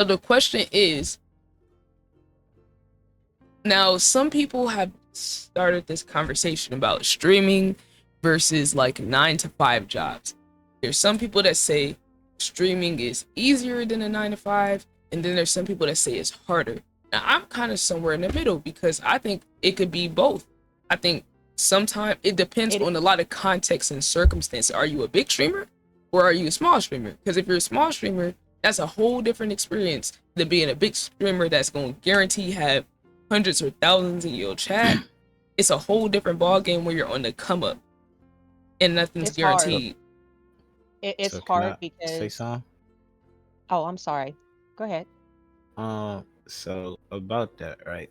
So the question is, now some people have started this conversation about streaming versus like 9 to 5 jobs. There's some people that say streaming is easier than a 9 to 5, and then there's some people that say it's harder. Now I'm kind of somewhere in the middle because I think it could be both. I think sometimes it depends It on a lot of context and circumstance. Are you a big streamer or are you a small streamer? Because if you're a small streamer, that's a whole different experience than being a big streamer that's going to guarantee have hundreds or thousands in your chat. It's a whole different ball game where you're on the come up and nothing's it's hard. So, guaranteed. It's so can hard I say because something? oh, I'm sorry. Go ahead. So about that, right?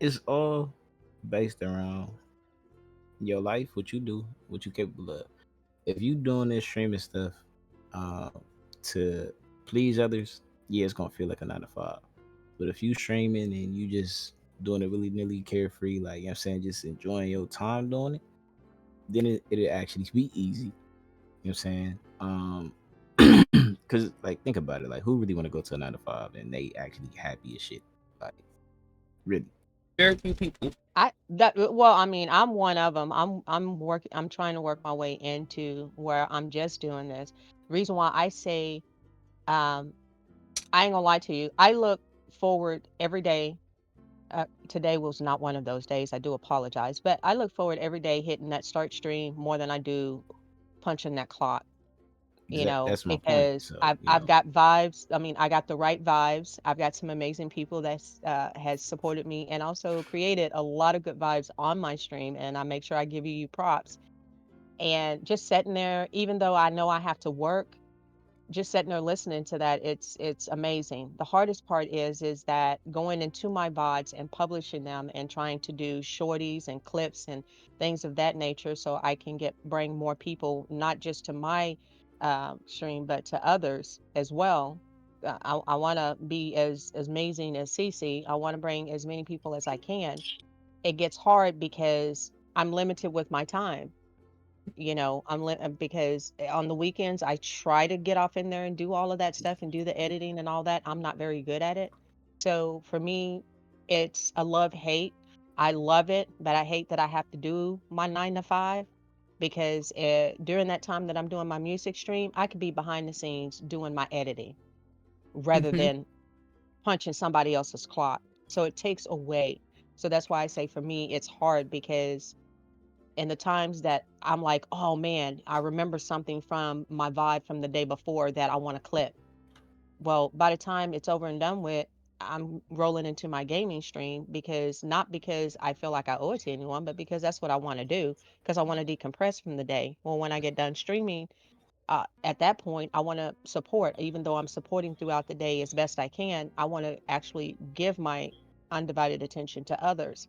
It's all based around your life, what you do, what you capable of. If you doing this streaming stuff, uh, to please others, yeah, it's gonna feel like a 9 to 5. But if you streaming and you just doing it really nearly carefree, like, you know what I'm saying, just enjoying your time doing it, then it'll actually be easy. You know what I'm saying? Cause like think about it, like who really want to go to a 9 to 5 and they actually happy as shit? Like really? Very few people. Well, I mean, I'm one of them. I'm working. I'm trying to work my way into where I'm just doing this. Reason why I say, um, I ain't gonna lie to you. I look forward every day. Today was not one of those days. I do apologize, but I look forward every day hitting that start stream more than I do punching that clock. That's my point. Because So I've got vibes. I mean, I got the right vibes. I've got some amazing people that's has supported me and also created a lot of good vibes on my stream. And I make sure I give you props. And just sitting there, even though I know I have to work, just sitting there listening to that, it's amazing. The hardest part is that going into my VODs and publishing them and trying to do shorties and clips and things of that nature so I can bring more people not just to my stream but to others as well. I want to be as amazing as Cece. I want to bring as many people as I can. It gets hard because I'm limited with my time. Because on the weekends I try to get off in there and do all of that stuff and do the editing and all that. I'm not very good at it. So for me, it's a love hate. I love it, but I hate that I have to do my 9 to 5 because during that time that I'm doing my music stream, I could be behind the scenes doing my editing rather Mm-hmm. than punching somebody else's clock. So it takes away. So that's why I say for me, it's hard because and the times that I'm like, oh man, I remember something from my vibe from the day before that I want to clip. Well, by the time it's over and done with, I'm rolling into my gaming stream because not because I feel like I owe it to anyone, but because that's what I want to do because I want to decompress from the day. Well, when I get done streaming, at that point, I want to support, even though I'm supporting throughout the day as best I can. I want to actually give my undivided attention to others.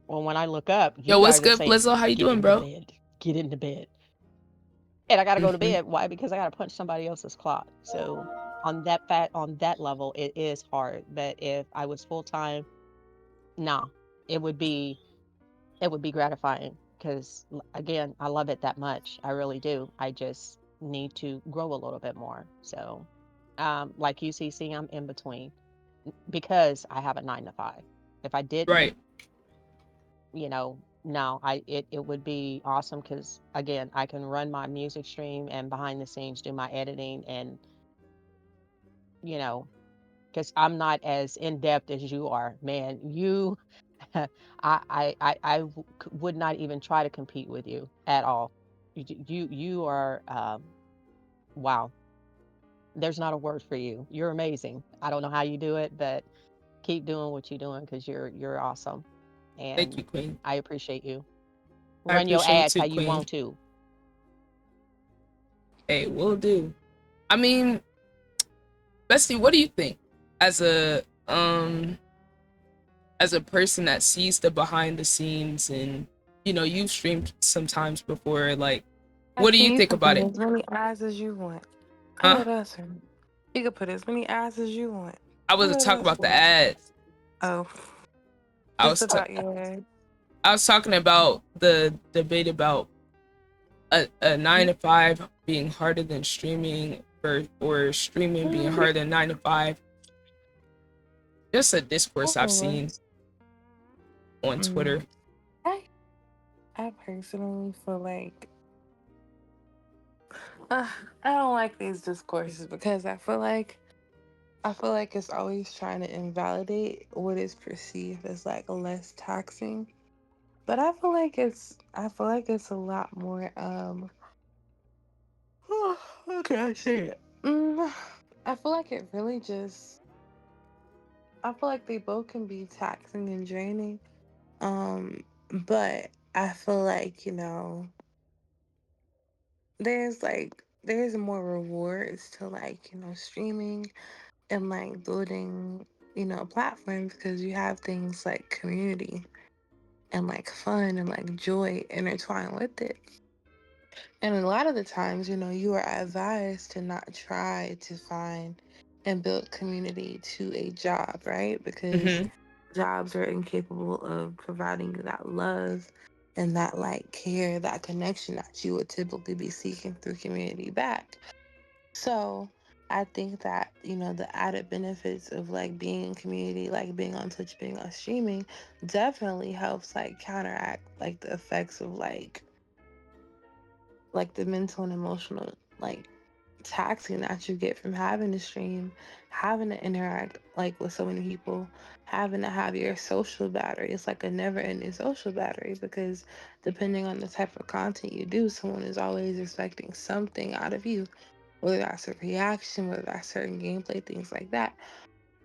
Well, when I look up, you Yo, what's guys are good, saying, Blizzo? How you get doing, into bro? bed, get into bed. And I got to go to Mm-hmm. bed. Why? Because I got to punch somebody else's clock. So on that level, it is hard. But if I was full time, nah, it would be, it would be gratifying because again, I love it that much. I really do. I just need to grow a little bit more. So, like UCC, I'm in between because I have a 9 to 5. If I didn't, Right. no, it would be awesome because again, I can run my music stream and behind the scenes do my editing and you know, because I'm not as in depth as you are, man. You, would not even try to compete with you at all. You are, wow. There's not a word for you. You're amazing. I don't know how you do it, but keep doing what you're doing because you're awesome, Thank and you, Queen. I appreciate you. I Run your appreciate you ads too, how you Queen. want to. Hey, we'll do. I mean, Bestie, what do you think as a person that sees the behind the scenes and you've streamed sometimes before, like, what do Asking you you think can about put it? as many eyes as you want. Go Huh? ahead, answer. You can put as many eyes as you want. I Go wasn't ahead, talking answer about the that. ads. Oh, I just was ta- about your. I was talking about the debate about a 9 to 5 being harder than streaming or streaming being harder than 9 to 5. Just a discourse I've Oh, seen on mm, Twitter. I I personally feel like uh, I don't like these discourses because I feel like it's always trying to invalidate what is perceived as like less taxing. But I feel like it's a lot more how can I say it? I feel like it really just I feel like they both can be taxing and draining. But I feel like, there's more rewards to like, streaming and like building, platforms because you have things like community and like fun and like joy intertwined with it. And a lot of the times, you are advised to not try to find and build community to a job, right? Because Mm-hmm. jobs are incapable of providing you that love and that like care, that connection that you would typically be seeking through community back. So I think that, the added benefits of like being in community, like being on Twitch, being on streaming, definitely helps like counteract like the effects of like the mental and emotional like taxing that you get from having to stream, having to interact like with so many people, having to have your social battery. It's like a never ending social battery because depending on the type of content you do, someone is always expecting something out of you, whether that's a reaction, whether that's certain gameplay, things like that.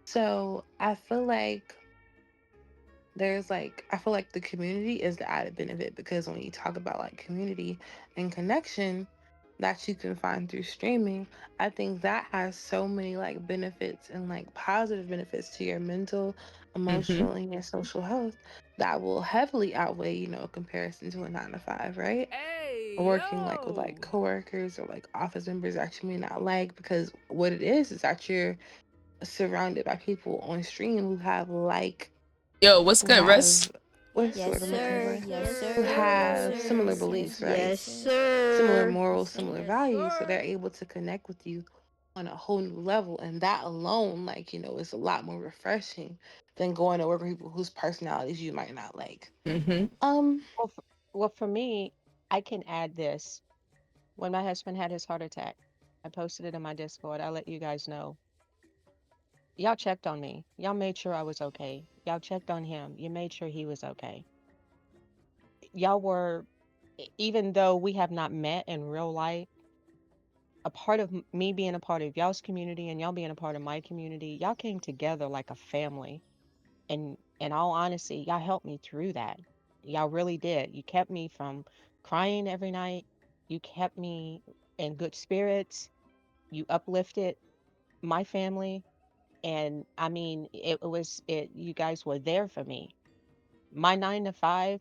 So I feel like the community is the added benefit because when you talk about like community and connection that you can find through streaming, I think that has so many like benefits and like positive benefits to your mental, Mm-hmm. emotional, and your social health that will heavily outweigh, comparison to a 9 to 5, right? Working like with like coworkers or like office members that you may not like because what it is that you're surrounded by people on stream Yo, what's who good, Russ? have what's the Yes, word I'm looking sir. for? Yes, Who sir. have similar beliefs, right? Yes, Similar sir. morals, similar values. So they're able to connect with you on a whole new level. And that alone, like, is a lot more refreshing than going to work with people whose personalities you might not like. Mm-hmm. Um, Well, for me, I can add this. When my husband had his heart attack, I posted it in my Discord. I let you guys know. Y'all checked on me. Y'all made sure I was okay. Y'all checked on him. You made sure he was okay. Y'all were, even though we have not met in real life, a part of me being a part of y'all's community and y'all being a part of my community, y'all came together like a family. And in all honesty, y'all helped me through that. Y'all really did. You kept me from crying every night. You kept me in good spirits. You uplifted my family. And I mean, you guys were there for me. My 9 to 5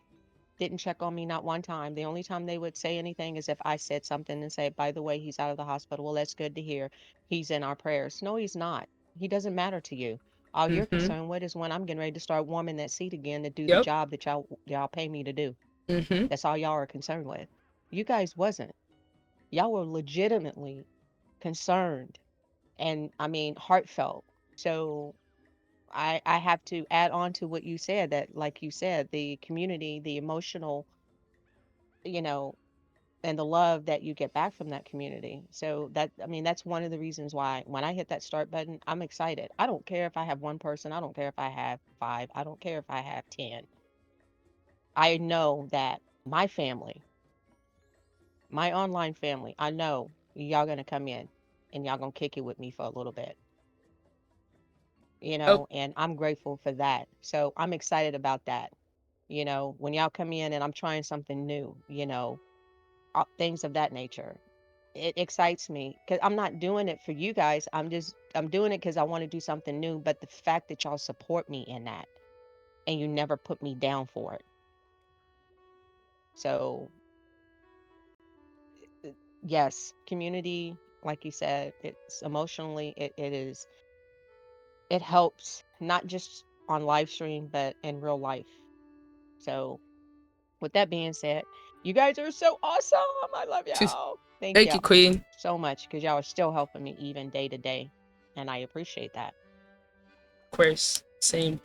didn't check on me not one time. The only time they would say anything is if I said something and say, by the way, he's out of the hospital. Well, that's good to hear. He's in our prayers. No, he's not. He doesn't matter to you. All you're Mm-hmm. concerned with is when I'm getting ready to start warming that seat again to do the Yep. job that y'all pay me to do. Mm-hmm. That's all y'all are concerned with. You guys wasn't. Y'all were legitimately concerned and I mean heartfelt. So I have to add on to what you said that like you said, the community, the emotional, you know, and the love that you get back from that community. So that I mean that's one of the reasons why when I hit that start button, I'm excited. I don't care if I have one person, I don't care if I have 5, I don't care if I have 10. I know that my family, my online family, I know y'all going to come in and y'all going to kick it with me for a little bit, Oh. and I'm grateful for that. So I'm excited about that. When y'all come in and I'm trying something new, things of that nature. It excites me because I'm not doing it for you guys. I'm doing it because I want to do something new. But the fact that y'all support me in that and you never put me down for it. So yes, community, like you said, it's emotionally, it helps not just on live stream, but in real life. So with that being said, You guys are so awesome. I love y'all. Thank Thank you, y'all Queen. so much because y'all are still helping me even day to day. And I appreciate that. Of course, same.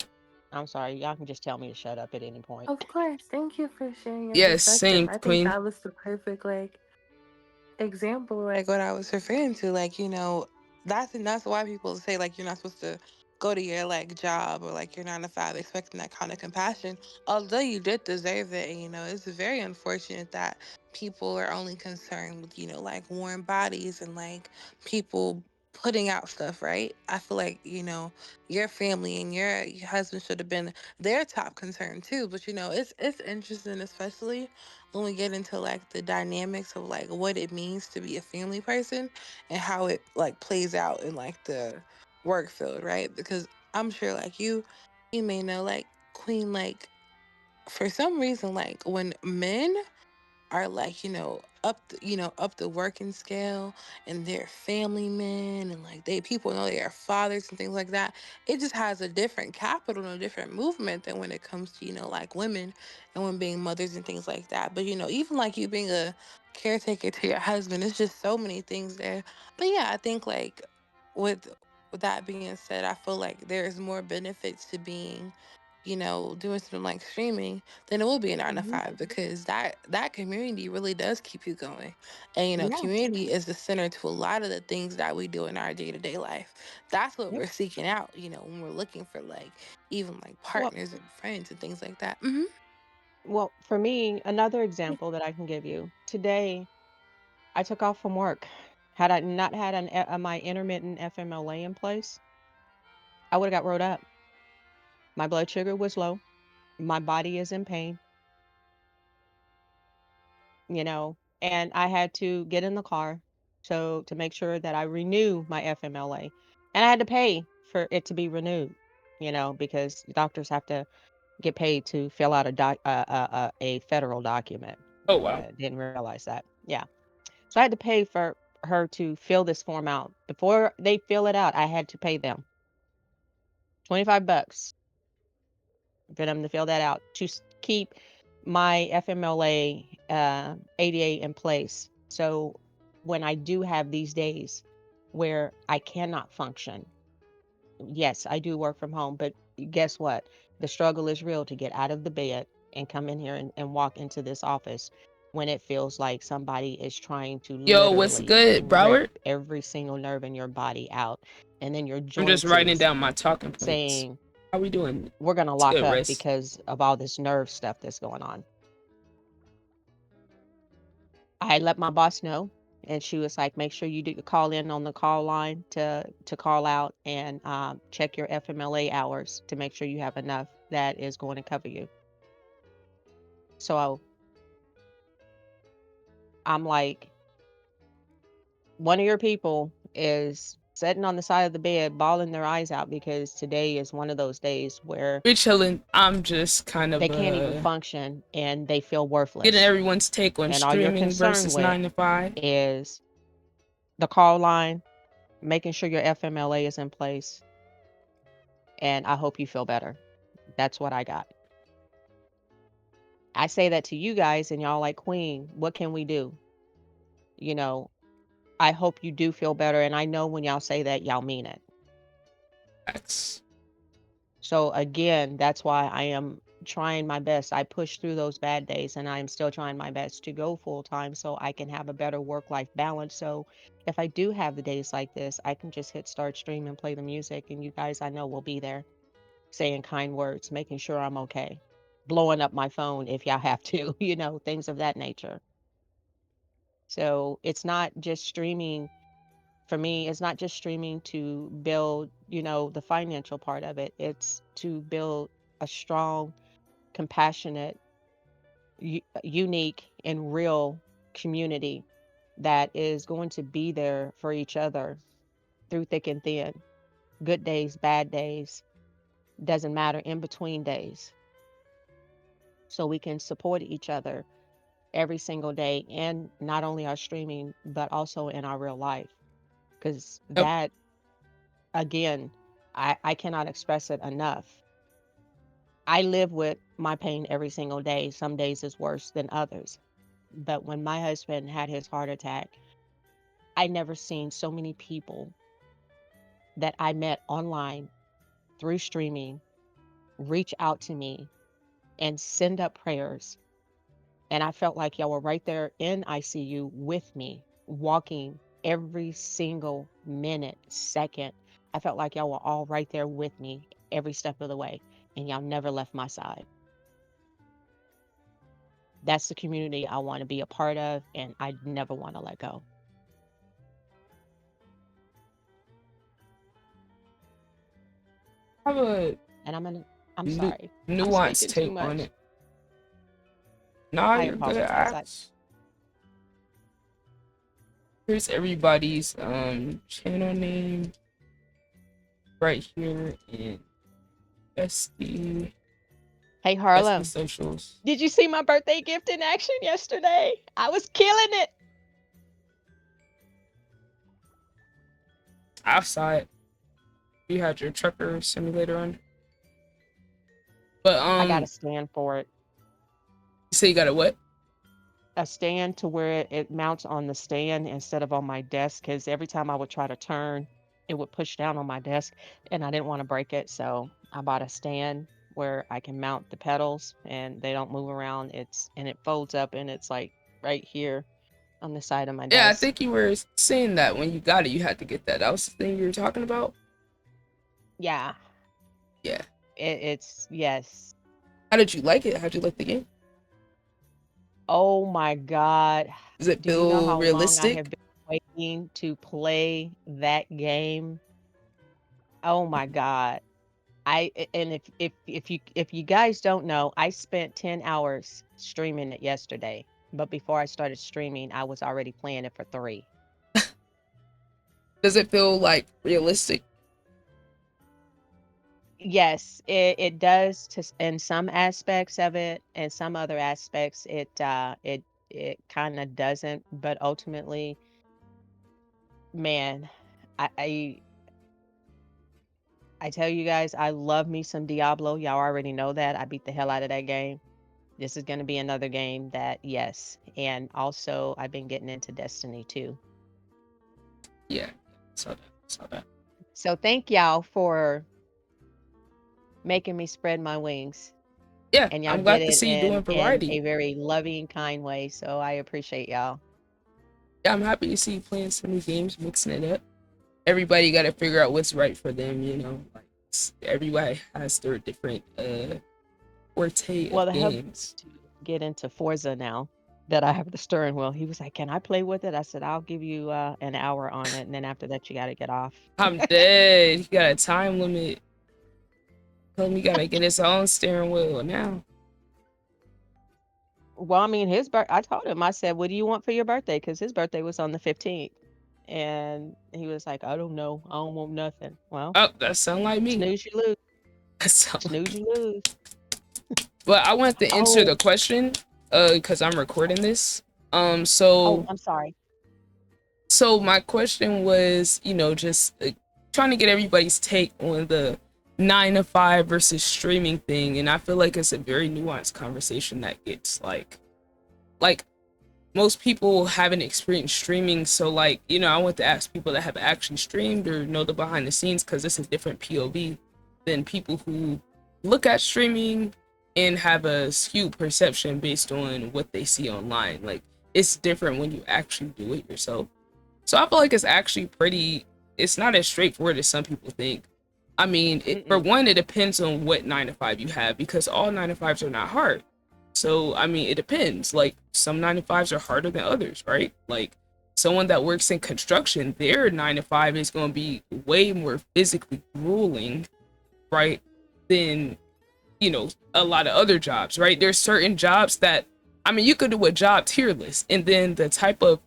I'm sorry. Y'all can just tell me to shut up at any point. Of course. Thank you for sharing your Yes, perspective. same, I think Queen. that was the perfect like example, like what I was referring to. Like, that's why people say like you're not supposed to go to your like job or like your 9 to 5 expecting that kind of compassion. Although you did deserve it, and it's very unfortunate that people are only concerned with, like warm bodies and like people putting out stuff, right? I feel like, your family and your husband should have been their top concern too. But it's interesting, especially when we get into like the dynamics of like what it means to be a family person and how it like plays out in like the work field, right? Because I'm sure like you may know like Queen, like for some reason like when men are like up the working scale and they're family men and like they people know they are fathers and things like that, it just has a different capital and a different movement than when it comes to like women and when being mothers and things like that. But even like you being a caretaker to your husband, it's just so many things there. But yeah, I think like with with that being said, I feel like there's more benefits to being doing something like streaming then it will be a nine to Hmm. five because that community really does keep you going. And Yeah. community is the center to a lot of the things that we do in our day-to-day life. That's what Yep. we're seeking out, when we're looking for like even like Well, partners and friends and things like that. for me, another example that I can give you today, I took off from work. Had I not had my intermittent FMLA in place, I would have got rode up. My blood sugar was low. My body is in pain, and I had to get in the car to make sure that I renew my FMLA. And I had to pay for it to be renewed, because doctors have to get paid to fill out a federal document. Oh wow. Didn't realize that. Yeah. So I had to pay for her to fill this form out. Before they fill it out, I had to pay them $25 for them to fill that out to keep my FMLA 88 in place. So when I do have these days where I cannot function, yes, I do work from home, but guess what? The struggle is real to get out of the bed and come in here and walk into this office when it feels like somebody is trying to Yo, what's literally good, rip Broward? every single nerve in your body out. And then your I'm just joints writing is down my talking points. saying, How we doing? we're going to It's lock good, up Riss. because of all this nerve stuff that's going on. I let my boss know, and she was like, make sure you do call in on the call line to call out and check your FMLA hours to make sure you have enough that is going to cover you. So I'm like, one of your people is sitting on the side of the bed, bawling their eyes out because today is one of those days where We're chilling. I'm just kind they of can't even function and they feel getting worthless. everyone's take on And all you're streaming concerned versus with 9 to 5. is the call line, making sure your FMLA is in place, and I hope you feel better. That's what I got. I say that to you guys, and y'all like, Queen, what can we do? You know, I hope you do feel better. And I know when y'all say that, y'all mean it. That's So, again, that's why I am trying my best. I push through those bad days, and I'm still trying my best to go full time so I can have a better work life balance. So, if I do have the days like this, I can just hit start stream and play the music, and you guys I know will be there saying kind words, making sure I'm okay, blowing up my phone if y'all have to, things of that nature. So it's not just streaming for me, it's not just streaming to build, the financial part of it. It's to build a strong, compassionate, unique, and real community that is going to be there for each other through thick and thin. Good days, bad days, doesn't matter, in between days. So we can support each other every single day and not only our streaming but also in our real life because yep. that again I cannot express it enough. I live with my pain every single day. Some days is worse than others, But when my husband had his heart attack, I never seen so many people that I met online through streaming reach out to me and send up prayers. And I felt like y'all were right there in ICU with me, walking every single minute, second. I felt like y'all were all right there with me every step of the way, and y'all never left my side. That's the community I want to be a part of, and I never want to let go. I have a And I'm nu- sorry. I'm nuanced speaking too take on much. it. Nah, I you're good. apologize. Here's everybody's channel name right here in SD Hey, SD Harlem, socials. did you see my birthday gift in action yesterday? I was killing it. Outside, you had your trucker simulator on. But I got a stand for it. you say you got a what? A stand to where it mounts on the stand instead of on my desk, because every time I would try to turn, it would push down on my desk and I didn't want to break it. So I bought a stand where I can mount the pedals and they don't move around. It folds up and it's like right here on the side of my Yeah, I desk. think you were saying that when you got it, you had to get that. That was the thing you were talking about. Yeah, Yeah. it's yes. How did you like it? How'd you like the game? Oh my God. Does it Do you know feel how long I have realistic? been waiting to play that game? Oh my God. And if you guys don't know, I spent 10 hours streaming it yesterday. But before I started streaming, I was already playing it for 3. Does it feel like realistic? Yes, it does in some aspects of it, and some other aspects it kind of doesn't. But ultimately, man, I, I I tell you guys, I love me some Diablo. Y'all already know that. I beat the hell out of that game. This is going to be another game that, yes. And also, I've been getting into Destiny too. Yeah. Saw that. Saw that. So thank y'all for making me spread my wings. Yeah, And y'all I'm did glad to it see you doing in variety. a very loving, kind way. So I appreciate y'all. Yeah, I'm happy to see you playing some new games, mixing it up. Everybody got to figure out what's right for them, you know. Like everybody has their different forte Well, of to help games. to get into Forza now that I have the steering wheel, he was like, "Can I play with it?" I said, "I'll give you an hour on it, and then after that, you got to get off." I'm dead. He got a time limit. Tell him he gotta get his own steering wheel now. Well, I mean, I told him, I said, "What do you want for your birthday?" Because his birthday was on the 15th. And he was like, "I don't know. I don't want nothing." Well, Oh, that sound like me. snooze, you lose. That sound like Snooze, you lose. But I wanted to answer Oh, the question, because I'm recording this. oh, So I'm sorry. my question was, you know, just trying to get everybody's take on the 9 to 5 versus streaming thing, and I feel like it's a very nuanced conversation that gets like most people haven't experienced streaming, so like, you know, I want to ask people that have actually streamed or know the behind the scenes, because it's a different POV than people who look at streaming and have a skewed perception based on what they see online. Like, it's different when you actually do it yourself. So I feel like it's actually pretty, it's not as straightforward as some people think. I mean, for Mm-mm. one, it depends on what 9 to 5 you have, because all 9 to 5s are not hard. So, I mean, it depends. Like, some 9 to 5s are harder than others, right? Like, someone that works in construction, their 9 to 5 is going to be way more physically grueling, right? Than, you know, a lot of other jobs, right? There's certain jobs that, I mean, you could do a job tier list, and then the type of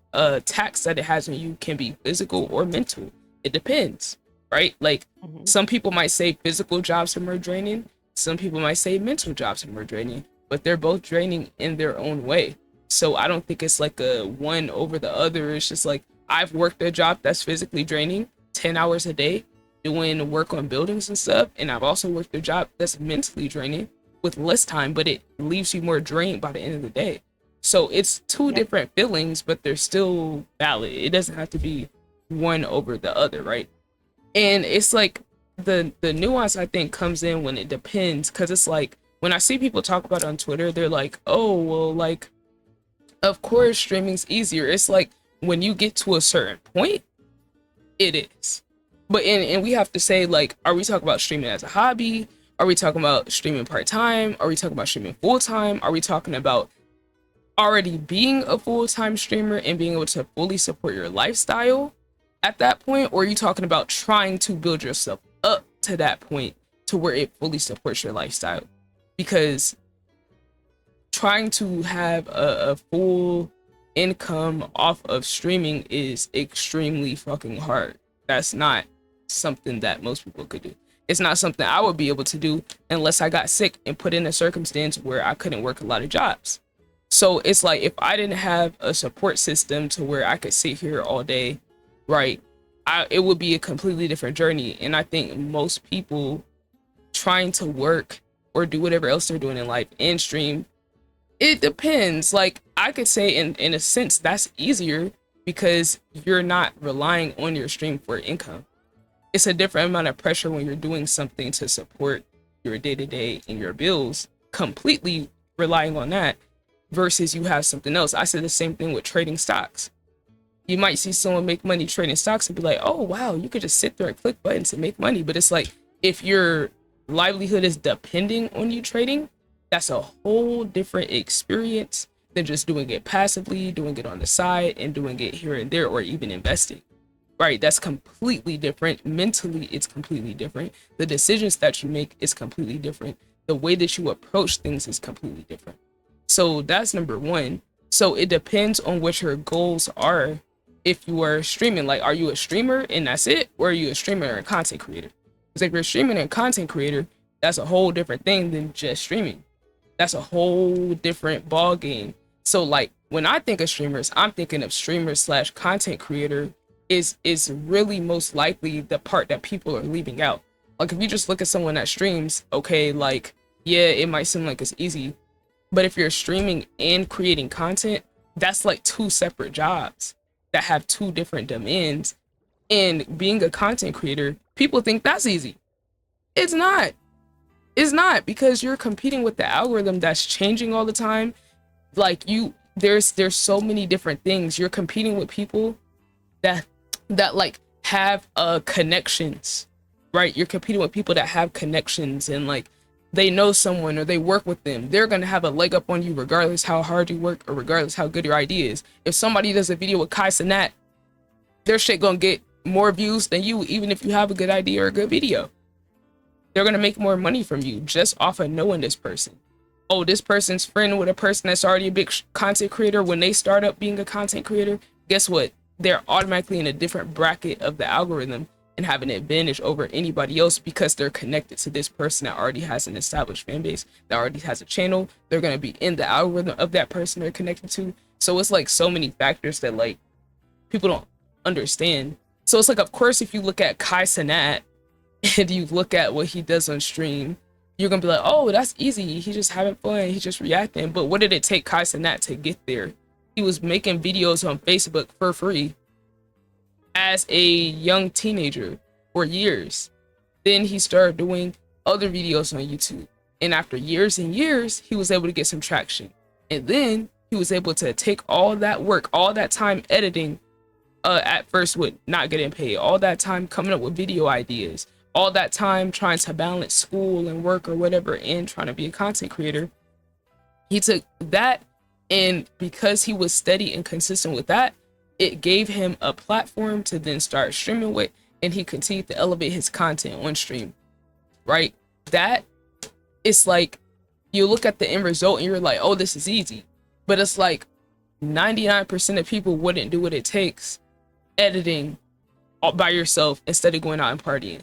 tax that it has on you can be physical or mental. It depends, right? Like, Hmm. some people might say physical jobs are more draining, some people might say mental jobs are more draining, but they're both draining in their own way. So I don't think it's like a one over the other. It's just like, I've worked a job that's physically draining 10 hours a day doing work on buildings and stuff, and I've also worked a job that's mentally draining with less time, but it leaves you more drained by the end of the day. So it's two Yep. different feelings, but they're still valid. It doesn't have to be one over the other, right? And it's like the nuance I think comes in when it depends, because it's like when I see people talk about it on Twitter, they're like, oh well, like of course streaming's easier. It's like when you get to a certain point, it is. But and we have to say, like, are we talking about streaming as a hobby? Are we talking about streaming part-time? Are we talking about streaming full-time? Are we talking about already being a full-time streamer and being able to fully support your lifestyle at that point? Or are you talking about trying to build yourself up to that point to where it fully supports your lifestyle? Because trying to have a full income off of streaming is extremely fucking hard. That's not something that most people could do. It's not something I would be able to do unless I got sick and put in a circumstance where I couldn't work a lot of jobs. So it's like if I didn't have a support system to where I could sit here all day, right, it would be a completely different journey. And I think most people trying to work or do whatever else they're doing in life and stream, it depends. Like I could say in a sense that's easier because you're not relying on your stream for income. It's a different amount of pressure when you're doing something to support your day-to-day and your bills, completely relying on that, versus you have something else. I said the same thing with trading stocks. You might see someone make money trading stocks and be like, oh wow, you could just sit there and click buttons and make money. But it's like if your livelihood is depending on you trading, that's a whole different experience than just doing it passively, doing it on the side, and doing it here and there, or even investing. Right? That's completely different. Mentally, it's completely different. The decisions that you make is completely different. The way that you approach things is completely different. So that's number one. So it depends on what your goals are. If you are streaming, like, are you a streamer and that's it? Or are you a streamer and a content creator? Because if you're a streamer and a content creator, that's a whole different thing than just streaming. That's a whole different ball game. So like when I think of streamers, I'm thinking of streamers slash content creator is really most likely the part that people are leaving out. Like if you just look at someone that streams, okay, like, yeah, it might seem like it's easy, but if you're streaming and creating content, that's like two separate jobs that have two different demands. And being a content creator, people think that's easy. It's not. It's not, because you're competing with the algorithm that's changing all the time. Like there's so many different things. You're competing with people that like have connections, right? You're competing with people that have connections and like they know someone or they work with them. They're gonna have a leg up on you regardless how hard you work or regardless how good your idea is. If somebody does a video with Kai Cenat, their shit gonna get more views than you, even if you have a good idea or a good video. They're gonna make more money from you just off of knowing this person. Oh, this person's friend with a person that's already a big content creator. When they start up being a content creator, guess what? They're automatically in a different bracket of the algorithm and have an advantage over anybody else because they're connected to this person that already has an established fan base, that already has a channel. They're going to be in the algorithm of that person they're connected to. So it's like so many factors that like people don't understand. So it's like, of course, if you look at Kai Cenat and you look at what he does on stream, you're going to be like, oh, that's easy. He's just having fun. He's just reacting. But what did it take Kai Cenat to get there? He was making videos on Facebook for free as a young teenager for years. Then he started doing other videos on YouTube. And after years and years, he was able to get some traction. And then he was able to take all that work, all that time editing, at first with not getting paid, all that time coming up with video ideas, all that time trying to balance school and work or whatever and trying to be a content creator. He took that, and because he was steady and consistent with that, it gave him a platform to then start streaming with, and he continued to elevate his content on stream, right? That it's like you look at the end result and you're like, oh, this is easy. But it's like 99% of people wouldn't do what it takes editing all by yourself instead of going out and partying.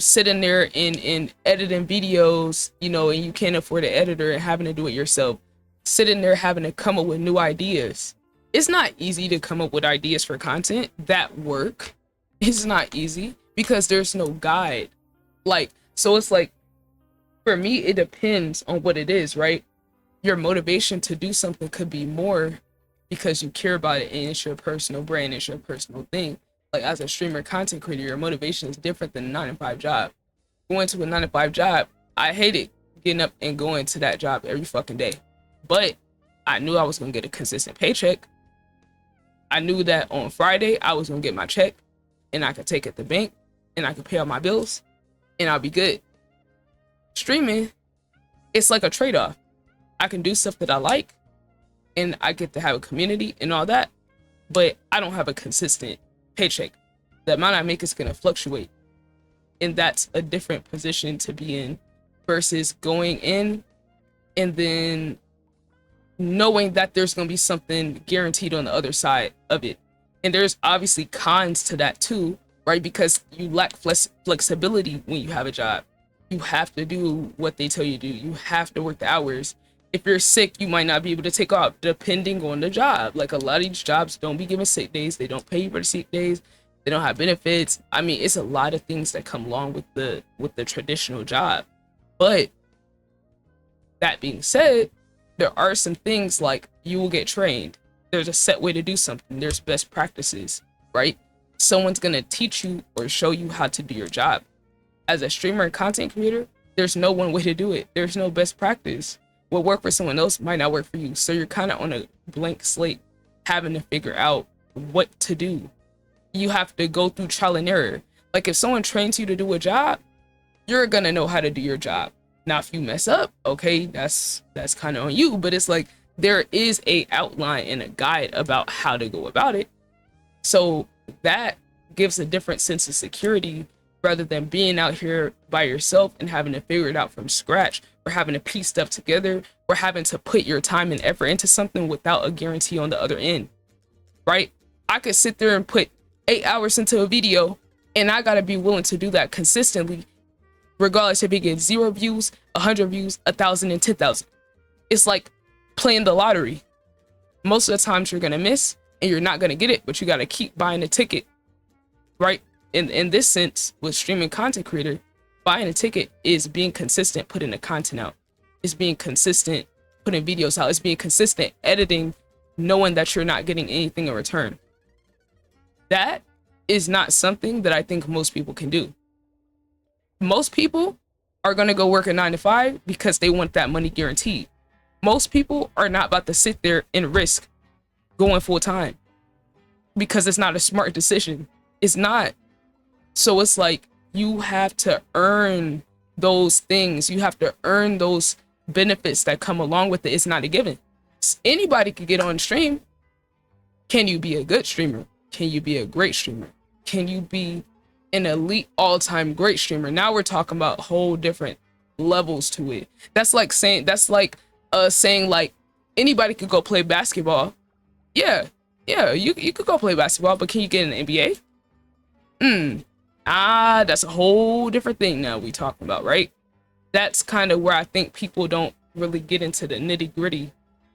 Sitting there and editing videos, you know, and you can't afford an editor and having to do it yourself. Sitting there having to come up with new ideas. It's not easy to come up with ideas for content that work. It's not easy because there's no guide. Like, so it's like, for me, it depends on what it is, right? your motivation to do something could be more because you care about it and it's your personal brand, it's your personal thing. Like as a streamer content creator, your motivation is different than a 9 to 5 job. Going to a 9 to 5 job, I hated getting up and going to that job every fucking day. But I knew I was gonna get a consistent paycheck. I knew that on Friday I was gonna get my check and I could take it to the bank and I could pay all my bills and I'll be good. Streaming, it's like a trade-off. I can do stuff that I like and I get to have a community and all that, but I don't have a consistent paycheck. The amount I make is gonna fluctuate. And that's a different position to be in versus going in and then knowing that there's going to be something guaranteed on the other side of it. And there's obviously cons to that too, right? Because you lack flexibility when you have a job. You have to do what they tell you to do. You have to work the hours. If you're sick, you might not be able to take off depending on the job. Like a lot of these jobs don't be giving sick days. They don't pay you for the sick days. They don't have benefits. I mean, it's a lot of things that come along with the traditional job. But that being said, there are some things like you will get trained. There's a set way to do something. There's best practices, right? Someone's gonna teach you or show you how to do your job. As a streamer and content creator, there's no one way to do it. There's no best practice. What worked for someone else might not work for you. So you're kind of on a blank slate, having to figure out what to do. You have to go through trial and error. Like if someone trains you to do a job, you're gonna know how to do your job. Now, if you mess up, okay, that's kind of on you, but it's like there is a outline and a guide about how to go about it. So that gives a different sense of security rather than being out here by yourself and having to figure it out from scratch, or having to piece stuff together, or having to put your time and effort into something without a guarantee on the other end, right? I could sit there and put 8 hours into a video and I gotta be willing to do that consistently, regardless if it gets 0 views, 100 views, 1,000 and 10,000. It's like playing the lottery. Most of the times you're gonna miss and you're not gonna get it, but you gotta keep buying the ticket, right? In this sense, with streaming content creator, buying a ticket is being consistent, putting the content out. It's being consistent, putting videos out. It's being consistent, editing, knowing that you're not getting anything in return. That is not something that I think most people can do. Most people are going to go work a 9 to 5 because they want that money guaranteed. Most people are not about to sit there and risk going full time because it's not a smart decision. It's not. So it's like you have to earn those things. You have to earn those benefits that come along with it. It's not a given. Anybody could get on stream. Can you be a good streamer? Can you be a great streamer? Can you be an elite all-time great streamer? Now we're talking about whole different levels to it. That's like saying like anybody could go play basketball. Yeah, you could go play basketball, but can you get in the NBA? That's a whole different thing now we talking about, right? That's kind of where I think people don't really get into the nitty-gritty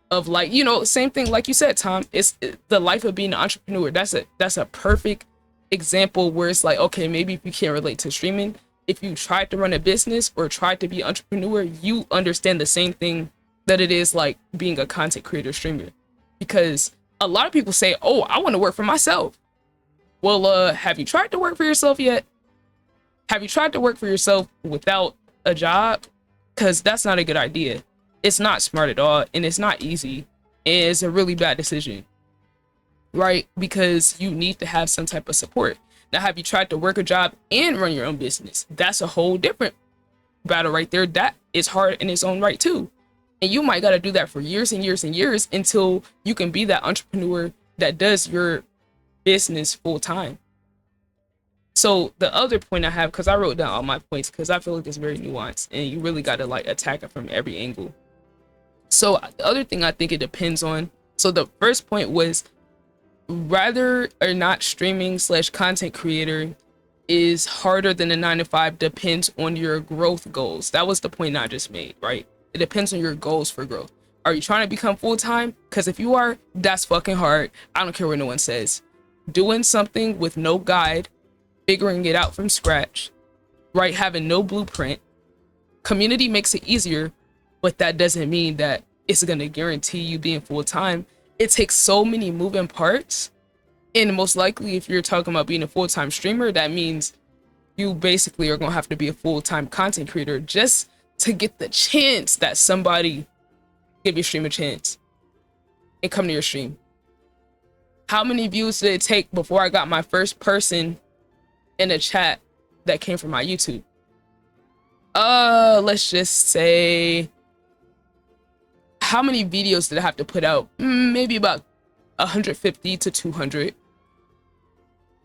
of, like, you know, same thing like you said, Tom. It's the life of being an entrepreneur. That's a perfect example where it's like, okay, maybe if you can't relate to streaming, if you tried to run a business or tried to be an entrepreneur, you understand the same thing that it is like being a content creator streamer. Because a lot of people say, oh, I want to work for myself. Well, have you tried to work for yourself yet? Have you tried to work for yourself without a job? Because that's not a good idea. It's not smart at all, and it's not easy, and it's a really bad decision, right? Because you need to have some type of support. Now, have you tried to work a job and run your own business? That's a whole different battle right there. That is hard in its own right too. And you might got to do that for years and years and years until you can be that entrepreneur that does your business full time. So the other point I have, because I wrote down all my points because I feel like it's very nuanced and you really got to like attack it from every angle. So the other thing I think it depends on. So the first point was whether or not streaming / content creator is harder than a 9 to 5 depends on your growth goals. That was the point I just made, right? It depends on your goals for growth. Are you trying to become full-time? Because if you are, that's fucking hard. I don't care what no one says. Doing something with no guide, figuring it out from scratch, right? Having no blueprint. Community makes it easier, but that doesn't mean that it's gonna guarantee you being full-time. It takes so many moving parts. And most likely, if you're talking about being a full-time streamer, that means you basically are gonna have to be a full-time content creator just to get the chance that somebody give your stream a chance and come to your stream. How many views did it take before I got my first person in a chat that came from my YouTube? Let's just say, how many videos did I have to put out? Maybe about 150 to 200.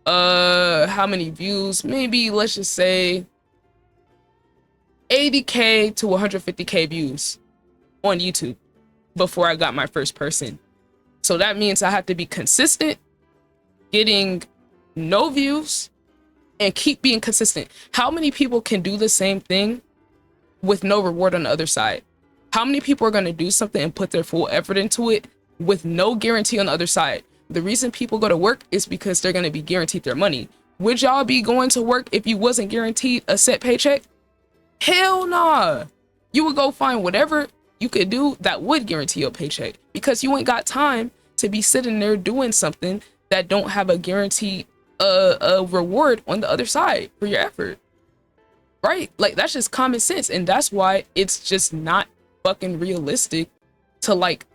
How many views? Maybe, let's just say 80K to 150K views on YouTube before I got my first person. So that means I have to be consistent, getting no views, and keep being consistent. How many people can do the same thing with no reward on the other side? How many people are going to do something and put their full effort into it with no guarantee on the other side? The reason people go to work is because they're going to be guaranteed their money. Would y'all be going to work if you wasn't guaranteed a set paycheck? Hell nah. You would go find whatever you could do that would guarantee your paycheck, because you ain't got time to be sitting there doing something that don't have a guaranteed a reward on the other side for your effort, right? Like, that's just common sense. And that's why it's just not fucking realistic to like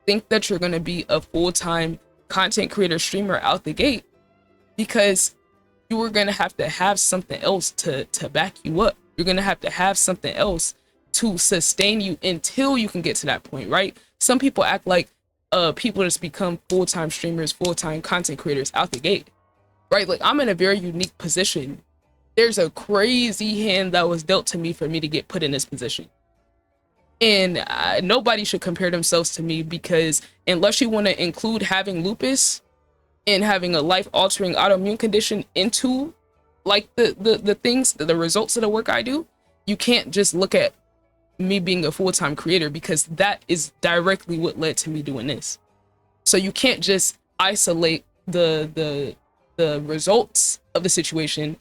think that you're gonna be a full-time content creator streamer out the gate, because you are gonna have to have something else to back you up. You're gonna have to have something else to sustain you until you can get to that point, right? Some people act like people just become full-time streamers, full-time content creators out the gate, right? Like, I'm in a very unique position. There's a crazy hand that was dealt to me for me to get put in this position. And nobody should compare themselves to me, because unless you want to include having lupus and having a life-altering autoimmune condition into like the things, the results of the work I do, you can't just look at me being a full-time creator, because that is directly what led to me doing this. So you can't just isolate the results of the situation.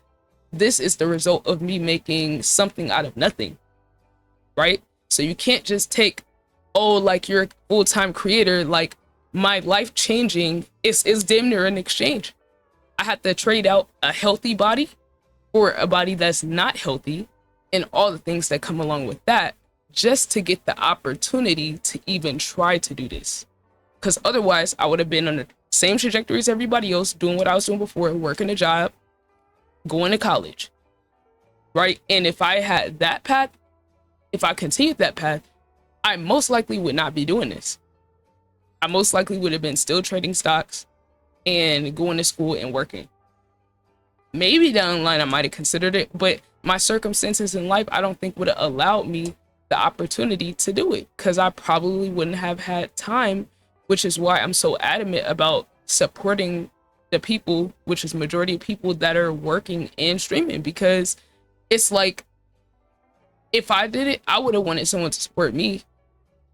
This is the result of me making something out of nothing, right? So you can't just take, oh, like, you're a full-time creator, like my life changing is damn near an exchange. I had to trade out a healthy body for a body that's not healthy, and all the things that come along with that, just to get the opportunity to even try to do this. Because otherwise I would have been on the same trajectory as everybody else, doing what I was doing before, working a job, going to college, right? And if I had that path, if I continued that path, I most likely would not be doing this. I most likely would have been still trading stocks and going to school and working. Maybe down the line I might have considered it, but my circumstances in life, I don't think would have allowed me the opportunity to do it, because I probably wouldn't have had time, which is why I'm so adamant about supporting the people, which is majority of people that are working and streaming, because it's like, if I did it, I would have wanted someone to support me.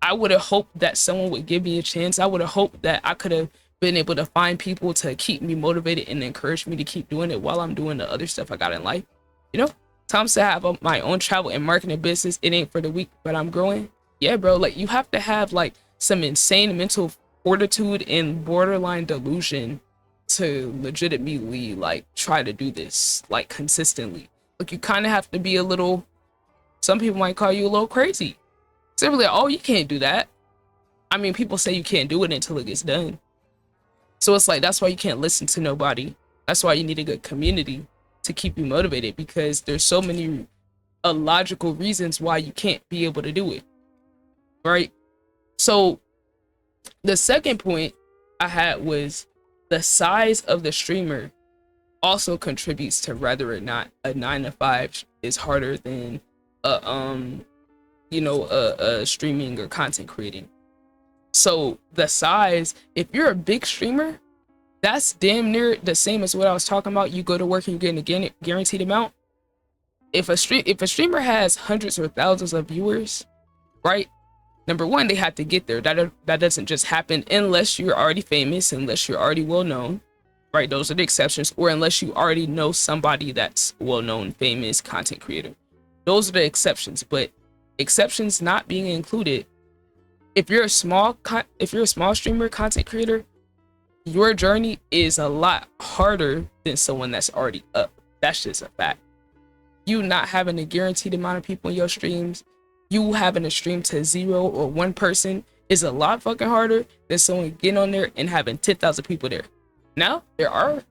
I would have hoped that someone would give me a chance. I would have hoped that I could have been able to find people to keep me motivated and encourage me to keep doing it while I'm doing the other stuff I got in life. You know, Tom said I have my own travel and marketing business. It ain't for the weak, but I'm growing. Yeah, bro, like, you have to have like some insane mental fortitude and borderline delusion to legitimately like try to do this like consistently. Like, you kind of have to be a little, some people might call you a little crazy. So they're like, oh, you can't do that. I mean, people say you can't do it until it gets done. So it's like, that's why you can't listen to nobody. That's why you need a good community to keep you motivated, because there's so many illogical reasons why you can't be able to do it, right? So the second point I had was the size of the streamer also contributes to whether or not a 9 to 5 is harder than streaming or content creating. So the size, if you're a big streamer, that's damn near the same as what I was talking about. You go to work and you're getting a guaranteed amount. If a streamer has hundreds or thousands of viewers, right? Number one, they have to get there. That doesn't just happen unless you're already famous, unless you're already well known, right? Those are the exceptions. Or unless you already know somebody that's well known, famous content creator. Those are the exceptions. But exceptions not being included, if you're a small streamer, content creator, your journey is a lot harder than someone that's already up. That's just a fact. You not having a guaranteed amount of people in your streams, you having a stream to 0 or 1 person is a lot fucking harder than someone getting on there and having 10,000 people there. Now, there are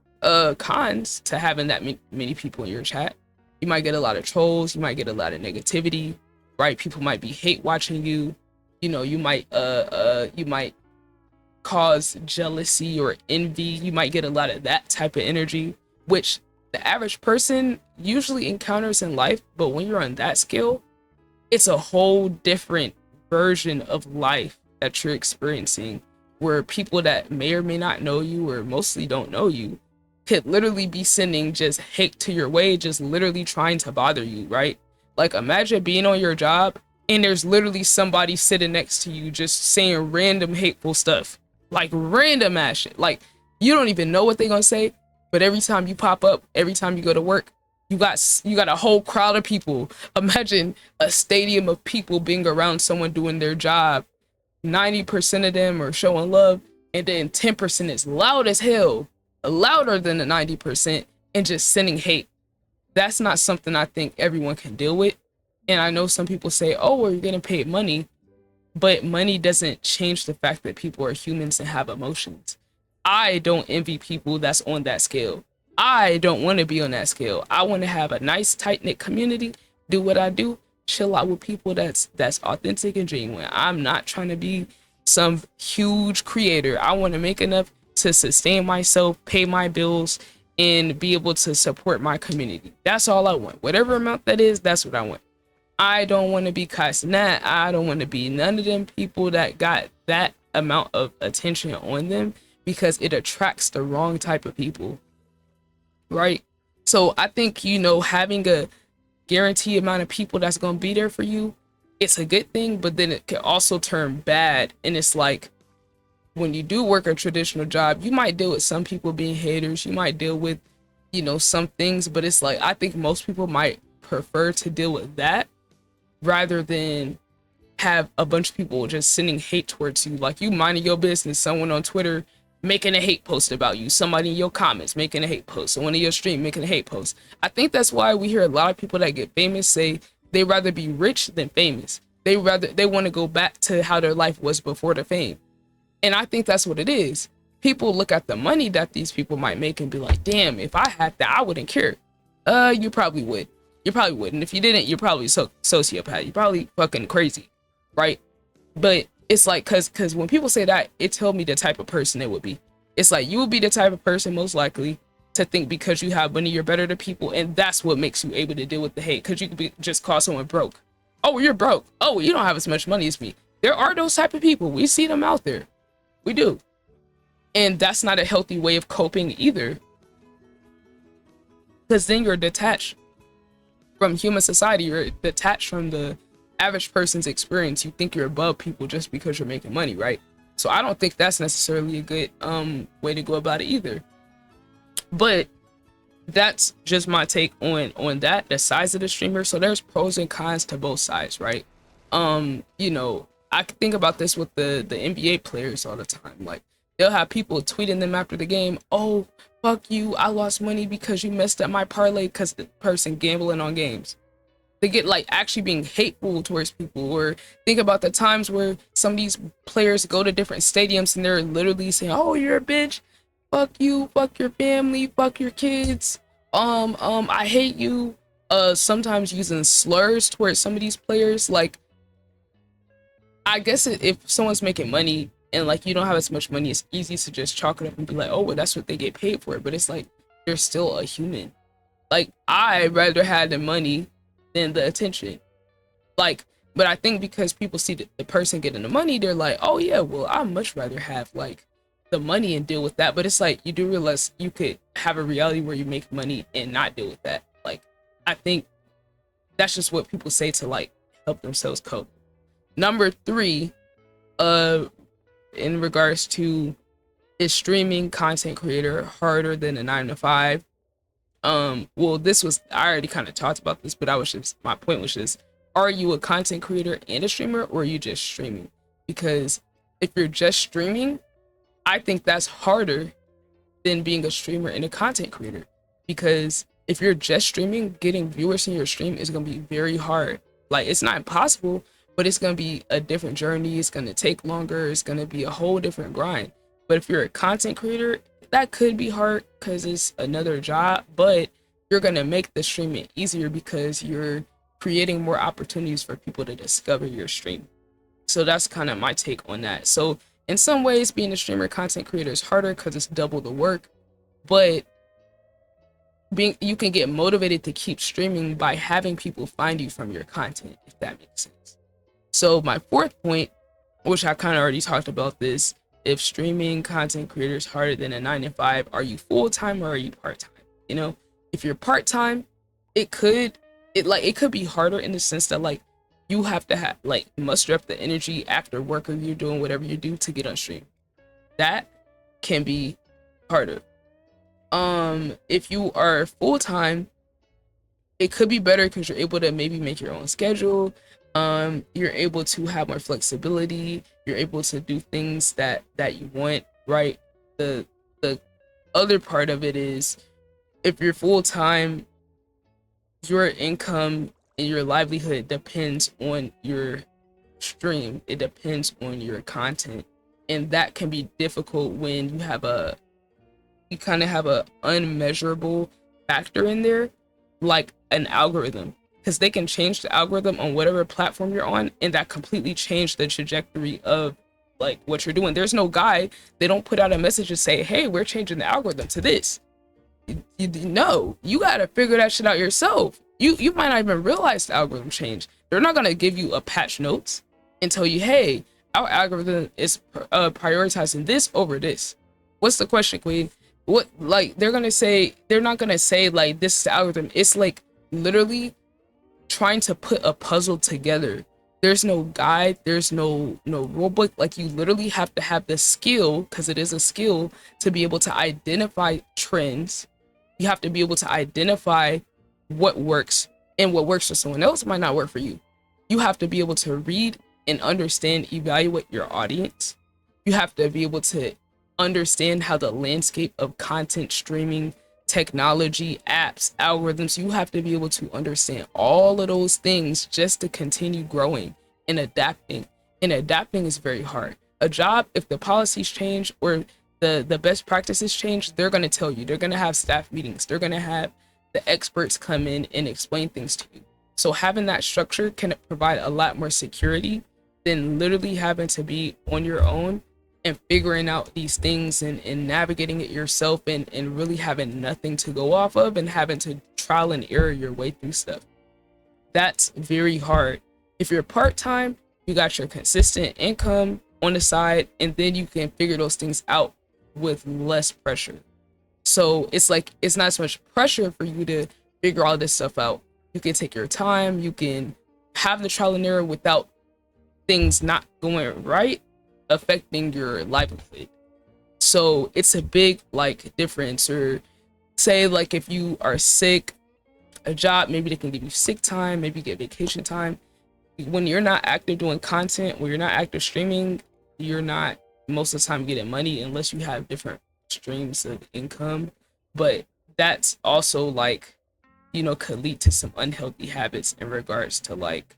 cons to having that many people in your chat. You might get a lot of trolls, you might get a lot of negativity, right? People might be hate watching you. You know, you might cause jealousy or envy. You might get a lot of that type of energy, which the average person usually encounters in life. But when you're on that scale, it's a whole different version of life that you're experiencing, where people that may or may not know you or mostly don't know you could literally be sending just hate to your way, just literally trying to bother you, right? Like, imagine being on your job and there's literally somebody sitting next to you just saying random hateful stuff, like random ass shit. Like, you don't even know what they're gonna say, but every time you pop up, every time you go to work, you got a whole crowd of people. Imagine a stadium of people being around someone doing their job. 90% of them are showing love, and then 10% is loud as hell, louder than the 90%, and just sending hate. That's not something I think everyone can deal with. And I know some people say, oh, well, you're getting paid money, but money doesn't change the fact that people are humans and have emotions. I don't envy people that's on that scale. I don't want to be on that scale. I want to have a nice, tight-knit community, do what I do, chill out with people that's authentic and genuine. I'm not trying to be some huge creator. I want to make enough to sustain myself, pay my bills, and be able to support my community. That's all I want. Whatever amount that is, that's what I want. I don't want to be Casanat. I don't want to be none of them people that got that amount of attention on them, because it attracts the wrong type of people, right? So I think, you know, having a guaranteed amount of people that's going to be there for you, it's a good thing, but then it can also turn bad. And it's like, when you do work a traditional job, you might deal with some people being haters, you might deal with, you know, some things, but it's like, I think most people might prefer to deal with that rather than have a bunch of people just sending hate towards you. Like, you minding your business, someone on Twitter making a hate post about you, somebody in your comments making a hate post, someone in your stream making a hate post. I think that's why we hear a lot of people that get famous say they rather be rich than famous. They want to go back to how their life was before the fame. And I think that's what it is. People look at the money that these people might make and be like, damn, if I had that, I wouldn't care. You probably would. You probably wouldn't. If you didn't, you're probably sociopath. You're probably fucking crazy, right? But it's like, cause when people say that, it tells me the type of person they would be. It's like, you would be the type of person most likely to think because you have money, you're better than people, and that's what makes you able to deal with the hate. Cause you could be just call someone broke. Oh, you're broke. Oh, you don't have as much money as me. There are those type of people. We see them out there. We do. And that's not a healthy way of coping either. Because then you're detached from human society. You're detached from the average person's experience. You think you're above people just because you're making money, right? So I don't think that's necessarily a good way to go about it either. But that's just my take on that, the size of the streamer. So there's pros and cons to both sides, right? You know, I could think about this with the NBA players all the time. Like, they'll have people tweeting them after the game, oh, fuck you, I lost money because you messed up my parlay because the person gambling on games. They get like actually being hateful towards people. Or think about the times where some of these players go to different stadiums and they're literally saying, oh, you're a bitch, fuck you, fuck your family, fuck your kids, I hate you. Sometimes using slurs towards some of these players. Like, I guess if someone's making money and like you don't have as much money, it's easy to just chalk it up and be like, oh, well, that's what they get paid for. But it's like, they're still a human. Like, I'd rather have the money than the attention. Like, but I think because people see the person getting the money, they're like, oh yeah, well, I'd much rather have like the money and deal with that. But it's like, you do realize you could have a reality where you make money and not deal with that. Like, I think that's just what people say to like help themselves cope. Number 3, in regards to, is streaming content creator harder than a 9 to 5? Well, this was, I already kind of talked about this, but my point was just, are you a content creator and a streamer, or are you just streaming? because if you're just streaming, I think that's harder than being a streamer and a content creator, because if you're just streaming, getting viewers in your stream is going to be very hard. Like, it's not impossible, but it's going to be a different journey. It's going to take longer. It's going to be a whole different grind. But if you're a content creator, that could be hard because it's another job, but you're going to make the streaming easier because you're creating more opportunities for people to discover your stream. So that's kind of my take on that. So in some ways, being a streamer content creator is harder because it's double the work, but you can get motivated to keep streaming by having people find you from your content, if that makes sense. So my fourth point, which I kind of already talked about this, if streaming content creator is harder than a 9 to 5, are you full-time or are you part-time? You know, if you're part-time, it could be harder in the sense that like you have to muster up the energy after work or you're doing whatever you do to get on stream. That can be harder. If you are full-time, it could be better because you're able to maybe make your own schedule. You're able to have more flexibility. You're able to do things that you want, right? The other part of it is, if you're full-time, your income and your livelihood depends on your stream. It depends on your content, and that can be difficult when you kind of have a unmeasurable factor in there, like an algorithm, because they can change the algorithm on whatever platform you're on, and that completely changed the trajectory of like what you're doing. There's no guide. They don't put out a message and say, hey, we're changing the algorithm to this. No, you gotta figure that shit out yourself. You might not even realize the algorithm change. They're not gonna give you a patch notes and tell you, hey, our algorithm is prioritizing this over this. What's the question, Queen? What, like, they're not gonna say like this is the algorithm. It's like literally trying to put a puzzle together. There's no guide, there's no rule book. Like, you literally have to have the skill, because it is a skill, to be able to identify trends. You have to be able to identify what works, and what works for someone else might not work for you. You have to be able to read and understand, evaluate your audience. You have to be able to understand how the landscape of content, streaming, technology, apps, algorithms, you have to be able to understand all of those things just to continue growing and adapting. And adapting is very hard. A job, if the policies change or the best practices change, they're going to tell you. They're going to have staff meetings. They're going to have the experts come in and explain things to you. So having that structure can provide a lot more security than literally having to be on your own and figuring out these things and navigating it yourself, and really having nothing to go off of and having to trial and error your way through stuff. That's very hard. If you're part-time, you got your consistent income on the side, and then you can figure those things out with less pressure. So it's like, it's not so much pressure for you to figure all this stuff out. You can take your time, you can have the trial and error without things not going right affecting your livelihood. So it's a big like difference. Or say like if you are sick, a job, maybe they can give you sick time, maybe you get vacation time. When you're not active doing content, when you're not active streaming, you're not most of the time getting money unless you have different streams of income. But that's also like, you know, could lead to some unhealthy habits in regards to like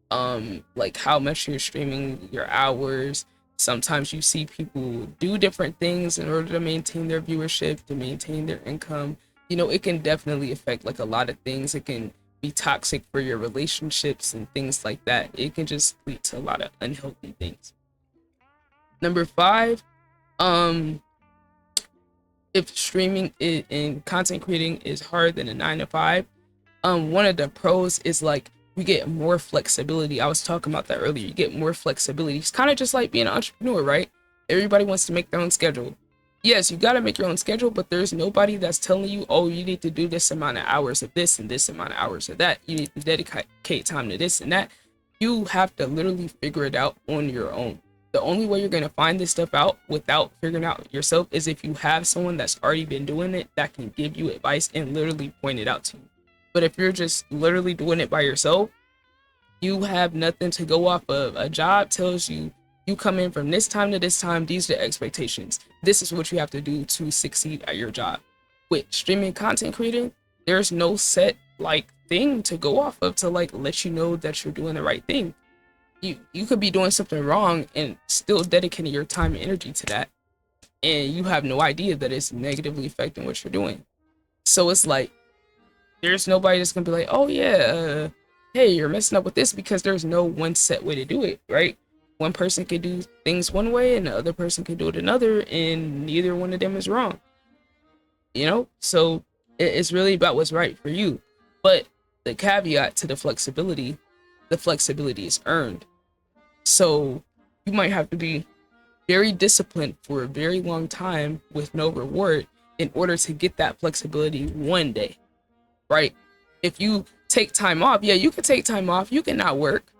how much you're streaming, your hours. Sometimes you see people do different things in order to maintain their viewership, to maintain their income. You know, it can definitely affect like a lot of things. It can be toxic for your relationships and things like that. It can just lead to a lot of unhealthy things. Number 5, if streaming and content creating is harder than a 9 to 5, one of the pros is like you get more flexibility. I was talking about that earlier. You get more flexibility. It's kind of just like being an entrepreneur, right? Everybody wants to make their own schedule. Yes, you got to make your own schedule, but there's nobody that's telling you, oh, you need to do this amount of hours of this and this amount of hours of that. You need to dedicate time to this and that. You have to literally figure it out on your own. The only way you're going to find this stuff out without figuring out yourself is if you have someone that's already been doing it that can give you advice and literally point it out to you. But if you're just literally doing it by yourself, you have nothing to go off of. A job tells you You come in from this time to this time, these are the expectations. This is what you have to do to succeed at your job. With streaming content creating, there's no set like thing to go off of to like let you know that you're doing the right thing. You could be doing something wrong and still dedicating your time and energy to that, and you have no idea that it's negatively affecting what you're doing. So it's like there's nobody that's gonna be like, oh yeah, hey, you're messing up with this, because there's no one set way to do it, right? One person can do things one way and the other person can do it another, and neither one of them is wrong. You know, so it's really about what's right for you. But the caveat to the flexibility is earned. So you might have to be very disciplined for a very long time with no reward in order to get that flexibility one day, right? If you take time off, yeah, you can take time off, you can not work,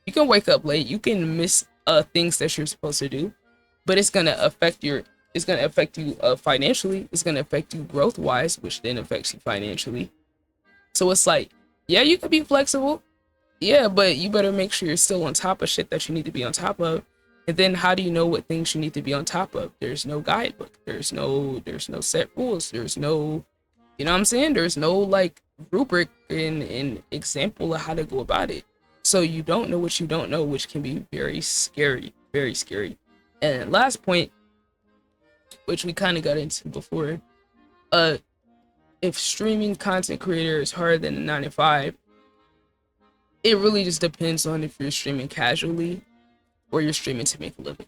you can wake up late, you can miss things that you're supposed to do, but it's gonna affect you financially, it's gonna affect you growth wise, which then affects you financially. So it's like, yeah, you can be flexible, yeah, but you better make sure you're still on top of shit that you need to be on top of. And then how do you know what things you need to be on top of? There's no guidebook, there's no set rules, there's no, you know what I'm saying, there's no like rubric and example of how to go about it. So you don't know what you don't know, which can be very scary, very scary. And last point, which we kind of got into before, if streaming content creator is harder than a 9 to 5, it really just depends on if you're streaming casually or you're streaming to make a living.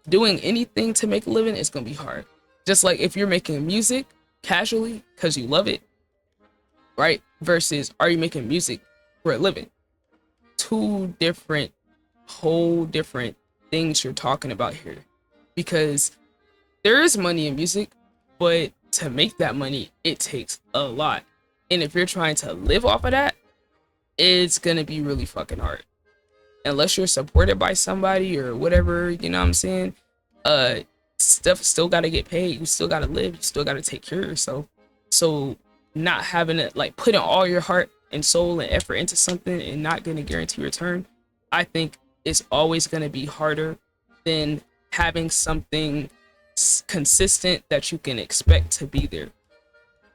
Doing anything to make a living is gonna be hard. Just like if you're making music casually because you love it, right? Versus are you making music for a living? Two different, whole different things you're talking about here. Because there is money in music, but to make that money, it takes a lot. And if you're trying to live off of that, it's gonna be really fucking hard. Unless you're supported by somebody or whatever, you know what I'm saying? Stuff still gotta get paid. You still gotta live. You still gotta take care of yourself. So not having it, like putting all your heart and soul and effort into something and not gonna guarantee return, I think it's always gonna be harder than having something consistent that you can expect to be there.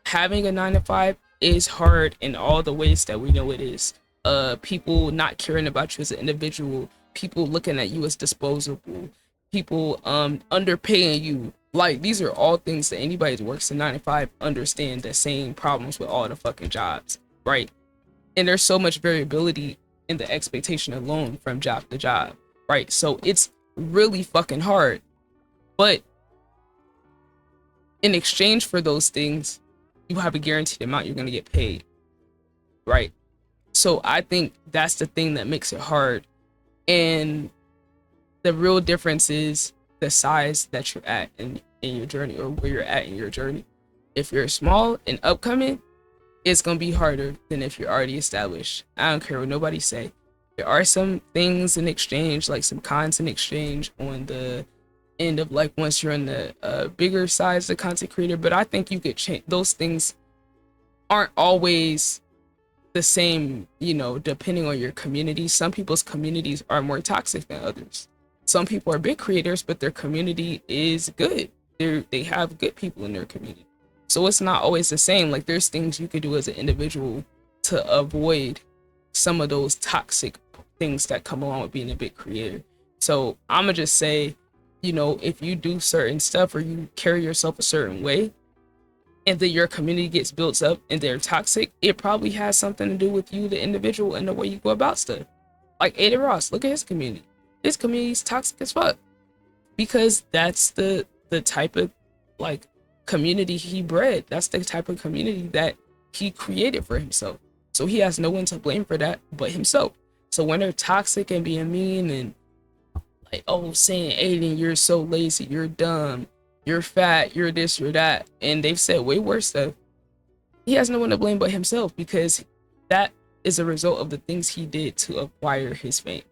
Having a 9 to 5 is hard in all the ways that we know it is. People not caring about you as an individual, people looking at you as disposable, people underpaying you. Like, these are all things that anybody that works in 9 to 5 understand the same problems with all the fucking jobs, right? And there's so much variability in the expectation alone from job to job, right? So it's really fucking hard. But in exchange for those things, you have a guaranteed amount you're gonna get paid, right? So I think that's the thing that makes it hard. And the real difference is the size that you're at in your journey, or where you're at in your journey. If you're small and upcoming, it's gonna be harder than if you're already established. I don't care what nobody say. There are some things in exchange, like some cons in exchange on the end of like once you're in the bigger size of content creator, but I think you could change. Those things aren't always the same, you know, depending on your community. Some people's communities are more toxic than others. Some people are big creators, but their community is good. They have good people in their community. So it's not always the same. Like, there's things you could do as an individual to avoid some of those toxic things that come along with being a big creator. So I'ma just say, you know, if you do certain stuff or you carry yourself a certain way, and then your community gets built up and they're toxic, it probably has something to do with you, the individual, and the way you go about stuff. Like Aiden Ross, look at his community. His community's toxic as fuck, because that's the type of like community he bred. That's the type of community that he created for himself. So he has no one to blame for that but himself. So when they're toxic and being mean and like, oh, saying, Aiden, you're so lazy, you're dumb, you're fat, you're this, you're that, and they've said way worse stuff, he has no one to blame but himself, because that is a result of the things he did to acquire his fame,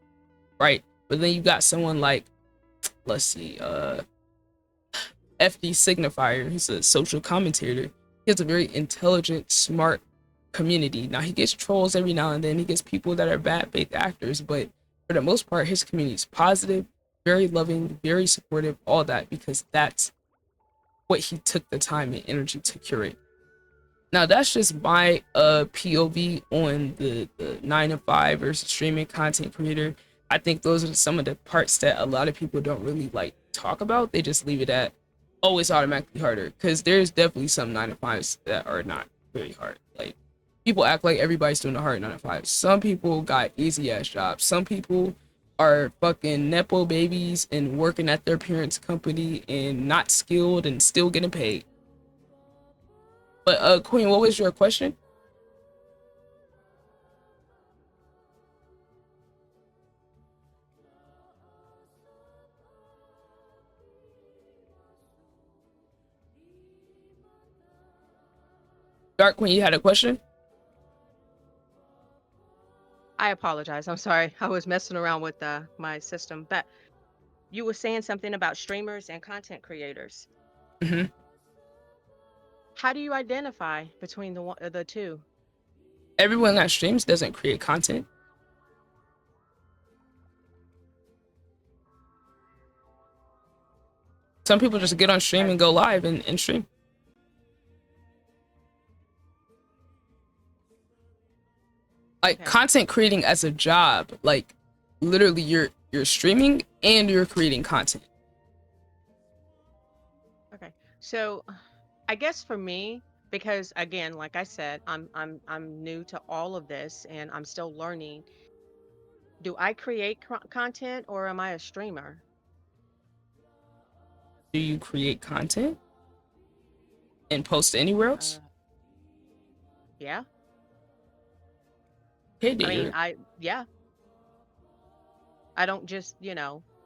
right? But then you got someone like, let's see, FD Signifier. He's a social commentator. He has a very intelligent, smart community. Now, he gets trolls every now and then. He gets people that are bad faith actors, but for the most part, his community is positive, very loving, very supportive, all that, because that's what he took the time and energy to curate. Now that's just my POV on the 9 to 5 versus streaming content creator. I think those are some of the parts that a lot of people don't really like talk about. They just leave it at, oh, it's automatically harder, because there's definitely some 9 to 5s that are not very hard. Like, people act like everybody's doing a hard 9 to 5. Some people got easy ass jobs. Some people are fucking nepo babies and working at their parents' company and not skilled and still getting paid. But Queen, what was your question? Dark Queen, you had a question? I apologize. I'm sorry. I was messing around with my system. But you were saying something about streamers and content creators. Hmm. How do you identify between the two? Everyone that streams doesn't create content. Some people just Okay. get on stream and go live and stream. Like, Okay. content creating as a job, like, literally you're streaming and you're creating content. Okay. So I guess for me, because again, like I said, I'm new to all of this and I'm still learning. Do I create content or am I a streamer? Do you create content and post anywhere else? Uh, yeah. Okay, I mean, dear. yeah. I don't just,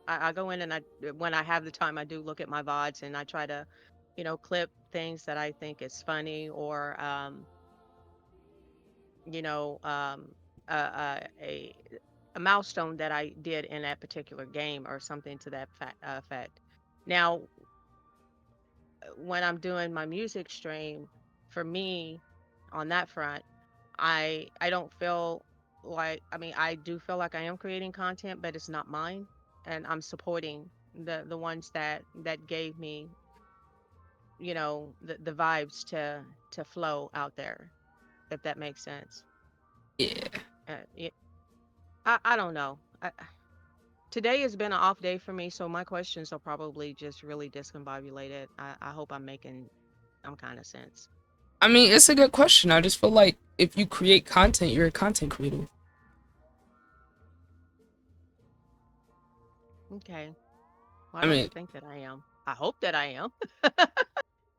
I go in and when I have the time, I do look at my VODs and I try to, clip things that I think is funny or, you know, um, a milestone that I did in that particular game or something to that effect. Now, when I'm doing my music stream, for me, on that front, I don't feel like, I mean, I do feel like I am creating content, but it's not mine, and I'm supporting the ones that gave me, the vibes to flow out there, if that makes sense. Yeah. It, I don't know. Today has been an off day for me, so my questions are probably just really discombobulated. I hope I'm making some kind of sense. I mean, it's a good question. I just feel like if you create content, you're a content creator. Okay. Well, I I like mean, to think that I am. I hope that I am.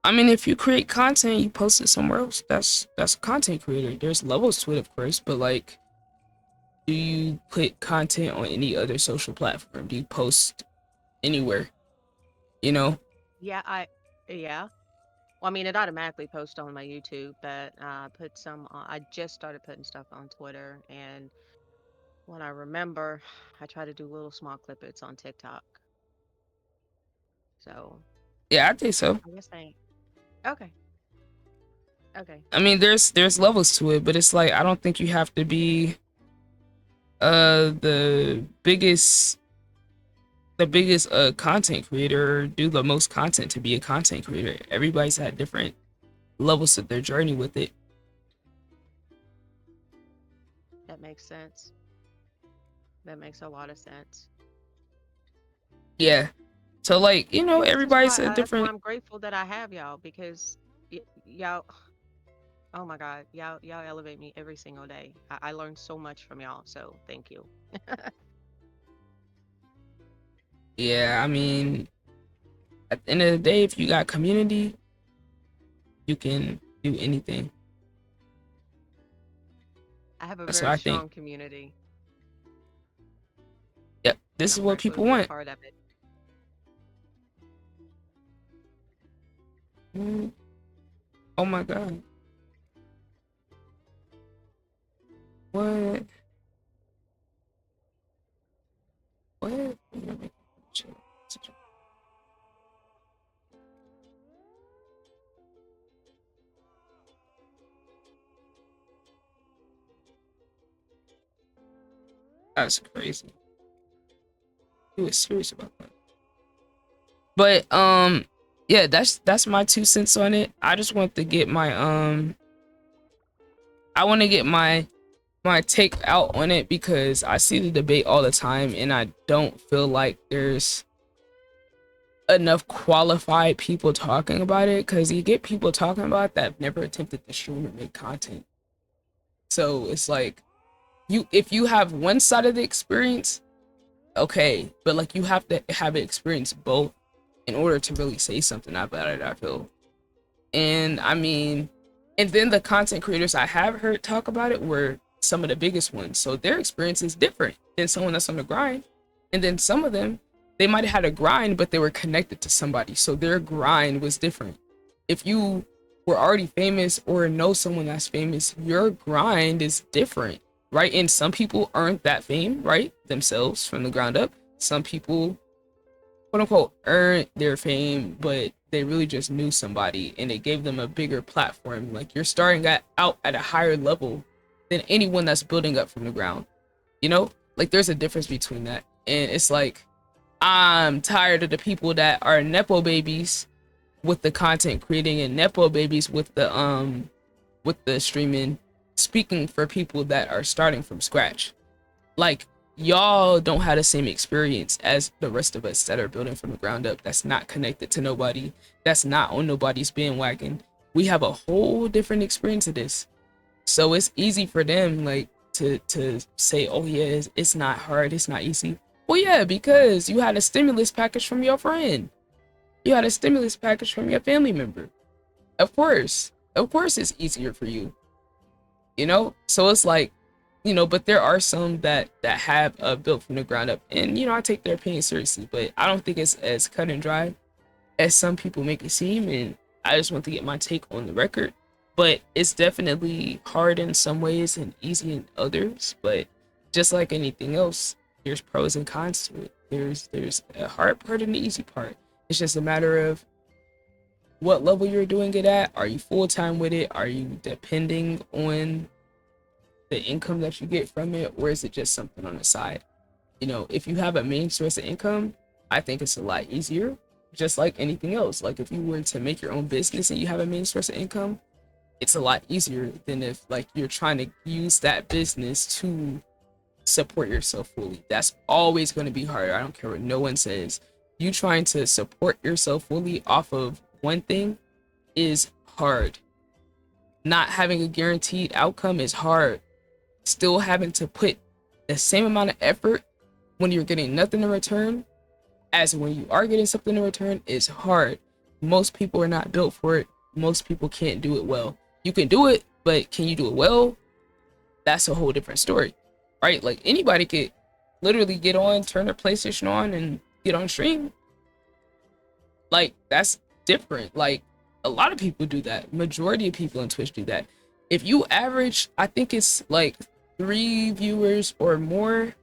if you create content, you post it somewhere else. That's a content creator. There's levels to it, of course, but like, do you put content on any other social platform? Do you post anywhere? You know? Yeah, yeah. Well, I mean, it automatically posts on my YouTube, but put some. I just started putting stuff on Twitter, and when I remember, I try to do little small clippets on TikTok. So Yeah, I think so. I guess I ain't. Okay. Okay. I mean, there's levels to it, but it's like, I don't think you have to be the biggest content creator or do the most content to be a content creator. Everybody's had different levels of their journey with it. That makes sense. That makes a lot of sense. Yeah. So, like, And everybody's a that's why different. I'm grateful that I have y'all because y'all. Oh my God, y'all elevate me every single day. I learn so much from y'all, so thank you. Yeah, I mean, at the end of the day, if you got community, you can do anything. I have a That's what very I think. strong community, Yep, and this is I'm what grateful to people be a want. part of it. Mm. Oh my god. What? What? That's crazy. He was serious about that. But yeah, that's my 2 cents on it. I just want to get my I want to get my take out on it because I see the debate all the time and I don't feel like there's enough qualified people talking about it, because you get people talking about it that have never attempted to stream or make content. So it's like, if you have one side of the experience, okay, but like you have to have experience both in order to really say something about it, I feel. And I mean, and then the content creators I have heard talk about it were some of the biggest ones, so their experience is different than someone that's on the grind. And then some of them, they might have had a grind, but they were connected to somebody, so their grind was different. If you were already famous or know someone that's famous, your grind is different, right? And some people earned that fame, right, themselves from the ground up. Some people, quote unquote, earned their fame, but they really just knew somebody and it gave them a bigger platform. Like, you're starting out at a higher level than anyone that's building up from the ground. You know, like, there's a difference between that. And it's like, I'm tired of the people that are nepo babies with the content creating and nepo babies with the streaming, speaking for people that are starting from scratch. Like, y'all don't have the same experience as the rest of us that are building from the ground up, that's not connected to nobody, that's not on nobody's bandwagon. We have a whole different experience of this. So it's easy for them, like, to say, oh yeah, it's not hard, it's not easy. Well, yeah, because you had a stimulus package from your friend, you had a stimulus package from your family member. Of course it's easier for you, you know. So it's like, you know, but there are some that have built from the ground up, and you know, I take their opinion seriously, but I don't think it's as cut and dry as some people make it seem. And I just want to get my take on the record. But it's definitely hard in some ways and easy in others. But just like anything else, there's pros and cons to it. There's a hard part and the easy part. It's just a matter of what level you're doing it at. Are you full time with it? Are you depending on the income that you get from it, or is it just something on the side? You know, if you have a main source of income, I think it's a lot easier. Just like anything else, like if you were to make your own business and you have a main source of income, it's a lot easier than if like you're trying to use that business to support yourself fully. That's always going to be harder. I don't care what no one says. You trying to support yourself fully off of one thing is hard. Not having a guaranteed outcome is hard. Still having to put the same amount of effort when you're getting nothing in return as when you are getting something in return is hard. Most people are not built for it. Most people can't do it well. You can do it, but can you do it well? That's a whole different story, right? Like, anybody could literally get on, turn their PlayStation on and get on stream. Like, that's different. Like, a lot of people do that. Majority of people on Twitch do that. If you average, I think it's like 3 viewers or more,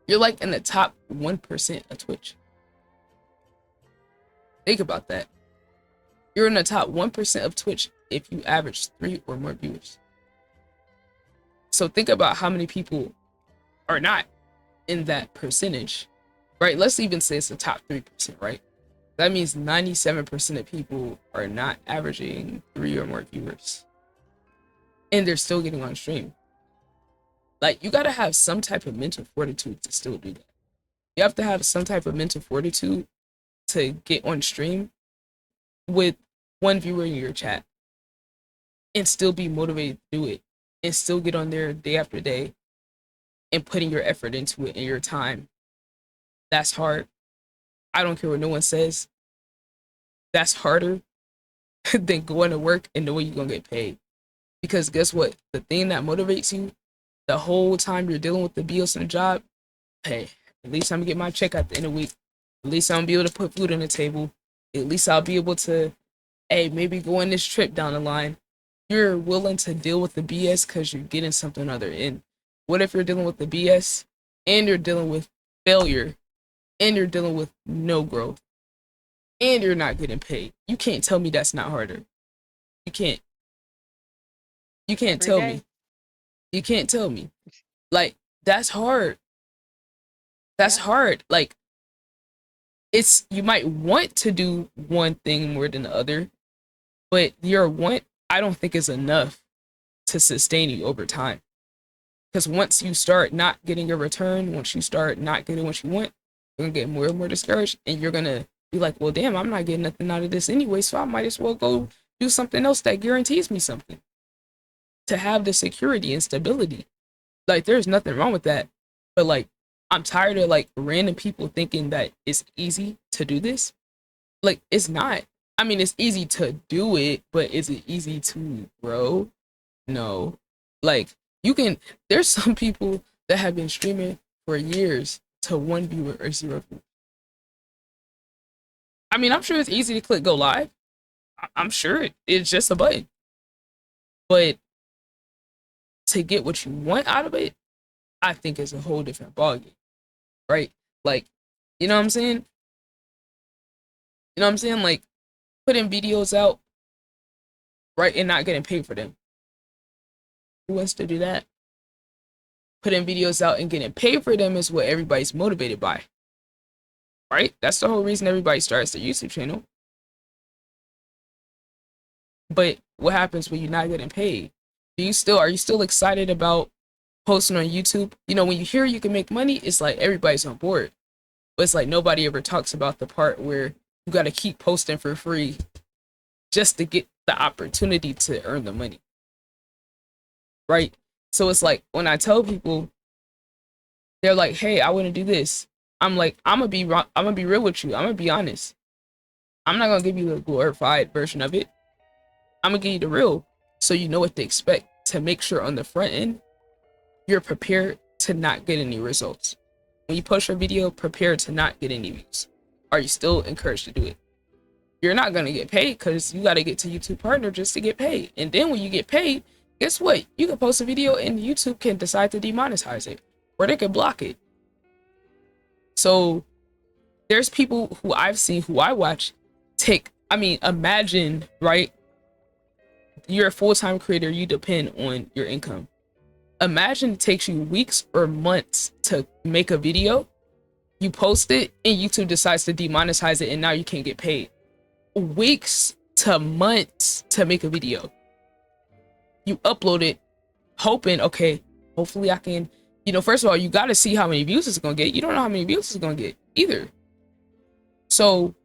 you're like in the top 1% of Twitch. Think about that. You're in the top 1% of Twitch if you average 3 or more viewers. So think about how many people are not in that percentage, right? Let's even say it's the top 3%, right? That means 97% of people are not averaging 3 or more viewers. And they're still getting on stream. Like, you gotta have some type of mental fortitude to still do that. You have to have some type of mental fortitude to get on stream with 1 viewer in your chat and still be motivated to do it and still get on there day after day and putting your effort into it and your time. That's hard. I don't care what no one says. That's harder than going to work and knowing you're gonna get paid. Because guess what? The thing that motivates you the whole time you're dealing with the bills and the job, hey, at least I'm gonna get my check at the end of the week. At least I'm gonna be able to put food on the table. At least I'll be able to, hey, maybe go on this trip down the line. You're willing to deal with the BS because you're getting something other end. What if you're dealing with the BS and you're dealing with failure and you're dealing with no growth and you're not getting paid? You can't tell me that's not harder. You can't. You can't tell me. You can't tell me. Like, that's hard. That's Yeah. hard. Like, it's, you might want to do one thing more than the other, but your want, I don't think, is enough to sustain you over time. Because once you start not getting a return, once you start not getting what you want, you're gonna get more and more discouraged, and you're gonna be like, well, damn, I'm not getting nothing out of this anyway, so I might as well go do something else that guarantees me something to have the security and stability. Like, there's nothing wrong with that, but like, I'm tired of like random people thinking that it's easy to do this. Like, it's not. I mean, it's easy to do it, but is it easy to grow? No. Like, you can, there's some people that have been streaming for years to one viewer or zero views. I mean, I'm sure it's easy to click go live. I'm sure it's just a button. But to get what you want out of it, I think is a whole different ballgame, right? Like, you know what I'm saying? You know what I'm saying? Like, putting videos out, right, and not getting paid for them. Who wants to do that? Putting videos out and getting paid for them is what everybody's motivated by, right? That's the whole reason everybody starts their YouTube channel. But what happens when you're not getting paid? Are you still excited about posting on YouTube? You know, when you hear you can make money, it's like everybody's on board. But it's like nobody ever talks about the part where you got to keep posting for free just to get the opportunity to earn the money, right? So it's like when I tell people, they're like, "Hey, I want to do this." I'm like, I'm gonna be real with you. I'm gonna be honest. I'm not gonna give you the glorified version of it. I'm gonna give you the real, so you know what to expect. To make sure on the front end, you're prepared to not get any results. When you post your video, prepare to not get any views. Are you still encouraged to do it? You're not gonna get paid because you gotta get to YouTube Partner just to get paid. And then when you get paid, guess what? You can post a video and YouTube can decide to demonetize it, or they can block it. So there's people who I've seen, who I watch, imagine, right? You're a full-time creator, you depend on your income. Imagine it takes you weeks or months to make a video, you post it, and YouTube decides to demonetize it, and now you can't get paid. Weeks to months to make a video. You upload it, hoping, okay, hopefully I can, first of all, you got to see how many views it's going to get. You don't know how many views it's going to get either. So,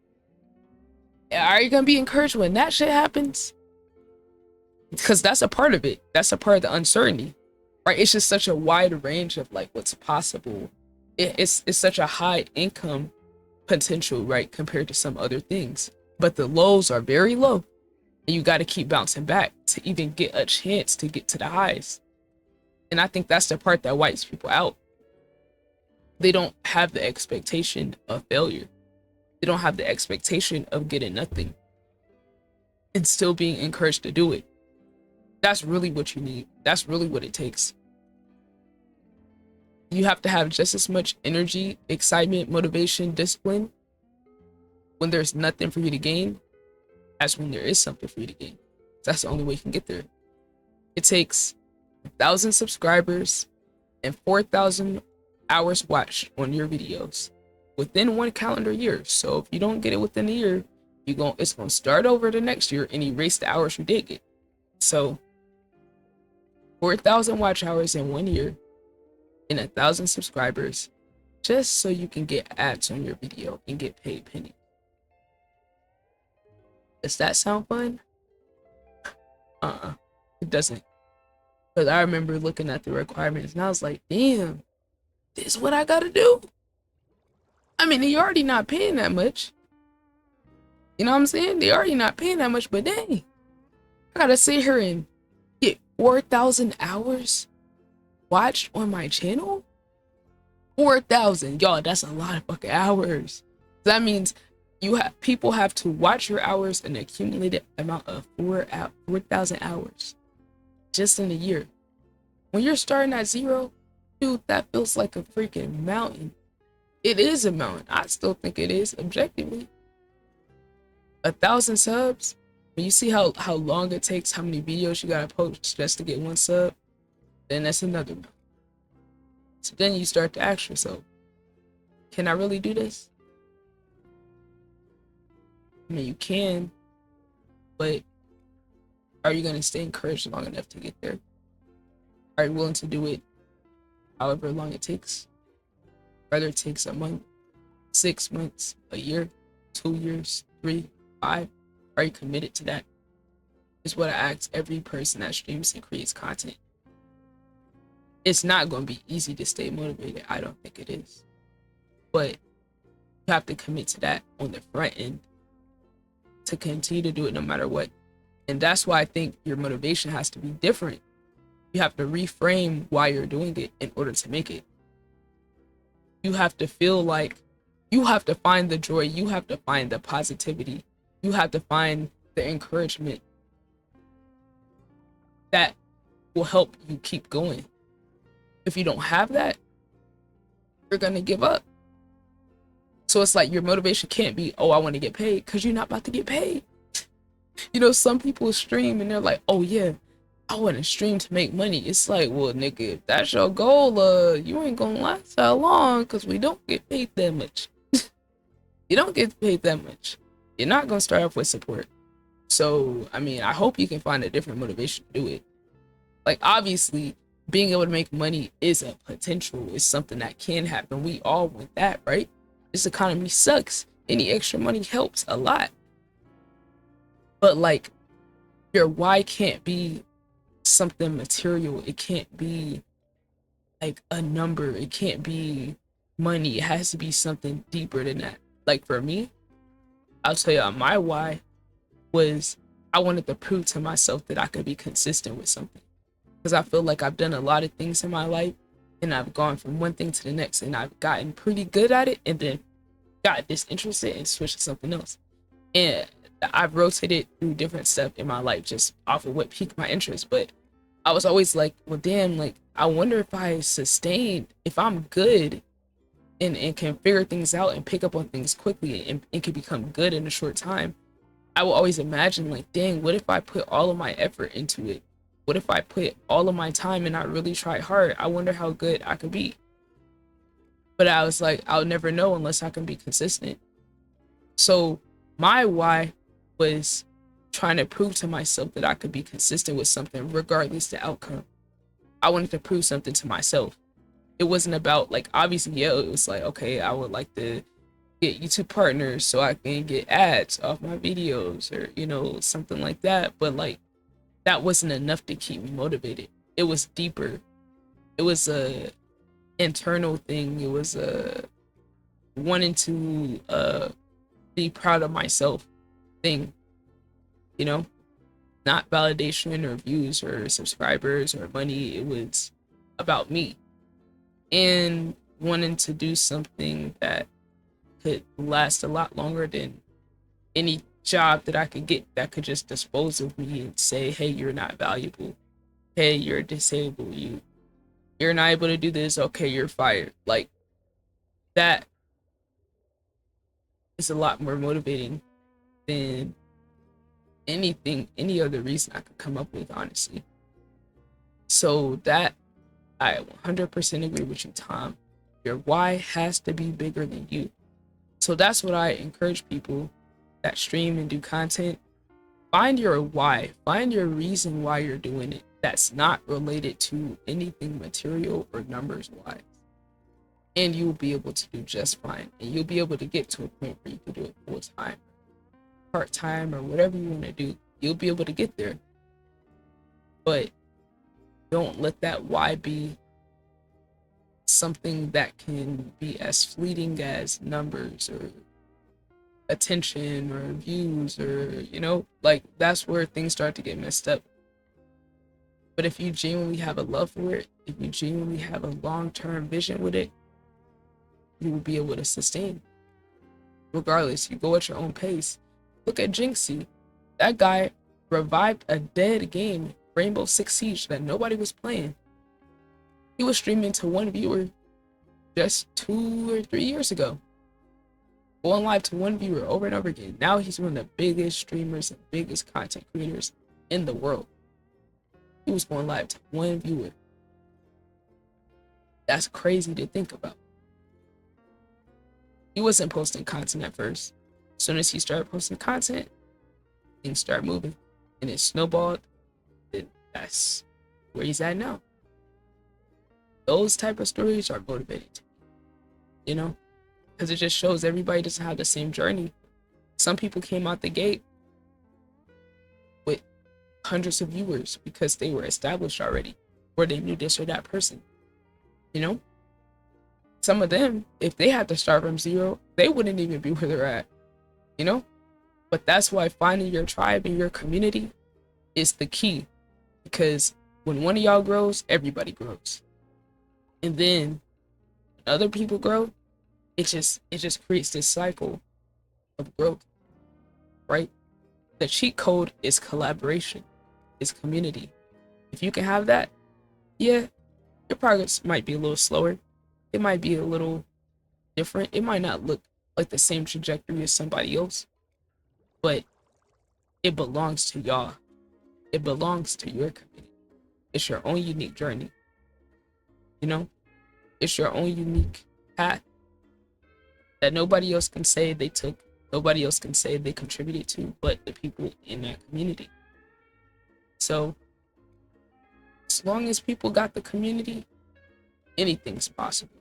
are you going to be encouraged when that shit happens? Because that's a part of it. That's a part of the uncertainty, right? It's just such a wide range of like what's possible. It's such a high income potential, right, compared to some other things. But the lows are very low, and you got to keep bouncing back to even get a chance to get to the highs. And I think that's the part that wipes people out. They don't have the expectation of failure. They don't have the expectation of getting nothing and still being encouraged to do it. That's really what you need. That's really what it takes. You have to have just as much energy, excitement, motivation, discipline when there's nothing for you to gain as when there is something for you to gain. That's the only way you can get there. It takes 1,000 subscribers and 4,000 hours watched on your videos within 1 calendar year. So if you don't get it within a year, it's gonna start over the next year and erase the hours you did get. So 4,000 watch hours in 1 year and 1,000 subscribers, just so you can get ads on your video and get paid pennies. Does that sound fun? It doesn't. Because I remember looking at the requirements and I was like, damn, this is what I gotta do? I mean, you're already not paying that much. You know what I'm saying? They're already not paying that much, but dang, I gotta sit here and get 4,000 hours watched on my channel? 4,000, y'all, that's a lot of fucking hours. That means people have to watch your hours an accumulated amount of 4,000 hours just in a year. When you're starting at zero, dude, that feels like a freaking mountain. It is a mountain. I still think it is, objectively. 1,000 subs, when you see how long it takes, how many videos you gotta post just to get 1 sub, then that's another mountain. So then you start to ask yourself, can I really do this? I mean, you can, but are you going to stay encouraged long enough to get there? Are you willing to do it however long it takes? Whether it takes a month, 6 months, a year, 2 years, 3, 5, are you committed to that? Is what I ask every person that streams and creates content. It's not going to be easy to stay motivated. I don't think it is. But you have to commit to that on the front end to continue to do it no matter what. And that's why I think your motivation has to be different. You have to reframe why you're doing it in order to make it. You have to feel like you have to find the joy. You have to find the positivity. You have to find the encouragement that will help you keep going. If you don't have that, you're going to give up. So it's like your motivation can't be, oh, I want to get paid, because you're not about to get paid. You know, some people stream and they're like, oh yeah, I want to stream to make money. It's like, well, nigga, if that's your goal, you ain't gonna last that long, because we don't get paid that much. You don't get paid that much. You're not gonna start off with support. So, I mean, I hope you can find a different motivation to do it. Like, obviously, being able to make money is a potential. It's something that can happen. We all want that, right? This economy sucks. Any extra money helps a lot. But like, your why can't be something material. It can't be like a number. It can't be money. It has to be something deeper than that. Like for me, I'll tell you, my why was I wanted to prove to myself that I could be consistent with something. Because I feel like I've done a lot of things in my life and I've gone from one thing to the next and I've gotten pretty good at it and then got disinterested and switched to something else. And I've rotated through different stuff in my life just off of what piqued my interest. But I was always like, well, damn, like, I wonder if I sustain, if I'm good and can figure things out and pick up on things quickly and can become good in a short time. I will always imagine, like, dang, what if I put all of my effort into it? What if I put all of my time and I really try hard? I wonder how good I could be. But I was like, I'll never know unless I can be consistent. So my why was trying to prove to myself that I could be consistent with something regardless the outcome. I wanted to prove something to myself. It wasn't about, like, obviously, yeah, it was like, okay, I would like to get YouTube partners so I can get ads off my videos or, you know, something like that. But like, that wasn't enough to keep me motivated. It was deeper. It was a internal thing. It was a wanting to be proud of myself thing, you know, not validation or views or subscribers or money. It was about me and wanting to do something that could last a lot longer than any job that I could get that could just dispose of me and say, hey, you're not valuable. Hey, you're disabled. You're not able to do this. Okay, you're fired. Like, that is a lot more motivating than anything, any other reason I could come up with, honestly. So that, I 100% agree with you, Tom. Your why has to be bigger than you. So that's what I encourage people that stream and do content. Find your why. Find your reason why you're doing it that's not related to anything material or numbers wise. And you'll be able to do just fine. And you'll be able to get to a point where you can do it full time, part time, or whatever you want to do. You'll be able to get there. But don't let that why be something that can be as fleeting as numbers or attention or views, or, you know, like, that's where things start to get messed up. But if you genuinely have a love for it, if you genuinely have a long-term vision with it, you will be able to sustain. Regardless, you go at your own pace. Look at Jinxie. That guy revived a dead game, Rainbow Six Siege, that nobody was playing. He was streaming to one viewer just 2 or 3 years ago. Going live to one viewer over and over again. Now he's one of the biggest streamers and biggest content creators in the world. He was going live to one viewer. That's crazy to think about. He wasn't posting content at first. As soon as he started posting content, things started moving, and it snowballed. And that's where he's at now. Those type of stories are motivating to me, you know, because it just shows everybody doesn't have the same journey. Some people came out the gate with hundreds of viewers because they were established already, or they knew this or that person, you know. Some of them, if they had to start from zero, they wouldn't even be where they're at, you know. But that's why finding your tribe and your community is the key, because when one of y'all grows, everybody grows, and then when other people grow, it just creates this cycle of growth, right? The cheat code is collaboration, is community. If you can have that, yeah, your progress might be a little slower. It might be a little different. It might not look like the same trajectory as somebody else, but it belongs to y'all. It belongs to your community. It's your own unique journey. You know, it's your own unique path that nobody else can say they took, nobody else can say they contributed to, but the people in that community. So, as long as people got the community, anything's possible.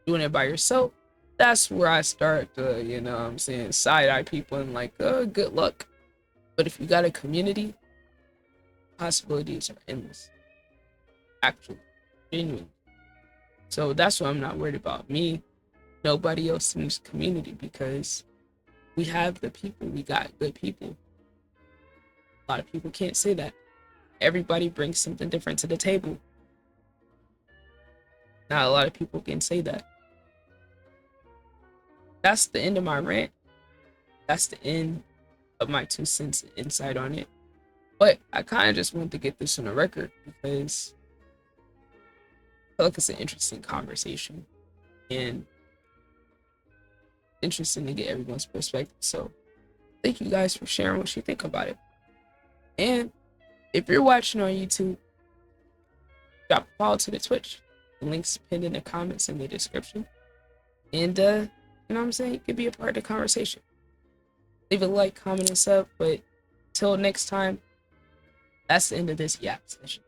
Doing it by yourself, that's where I start to, you know what I'm saying, side-eye people and like, good luck. But if you got a community, possibilities are endless. Actually, genuine. So that's why I'm not worried about me, nobody else in this community, because we have the people, we got good people. A lot of people can't say that. Everybody brings something different to the table. Not a lot of people can say that. That's the end of my rant. That's the end of my 2 cents insight on it. But I kind of just wanted to get this on the record because I feel like it's an interesting conversation and interesting to get everyone's perspective. So thank you guys for sharing what you think about it. And if you're watching on YouTube, drop a follow to the Twitch. The link's pinned in the comments in the description. And you know what I'm saying? You could be a part of the conversation. Leave a like, comment, and sub. But till next time, that's the end of this yap session.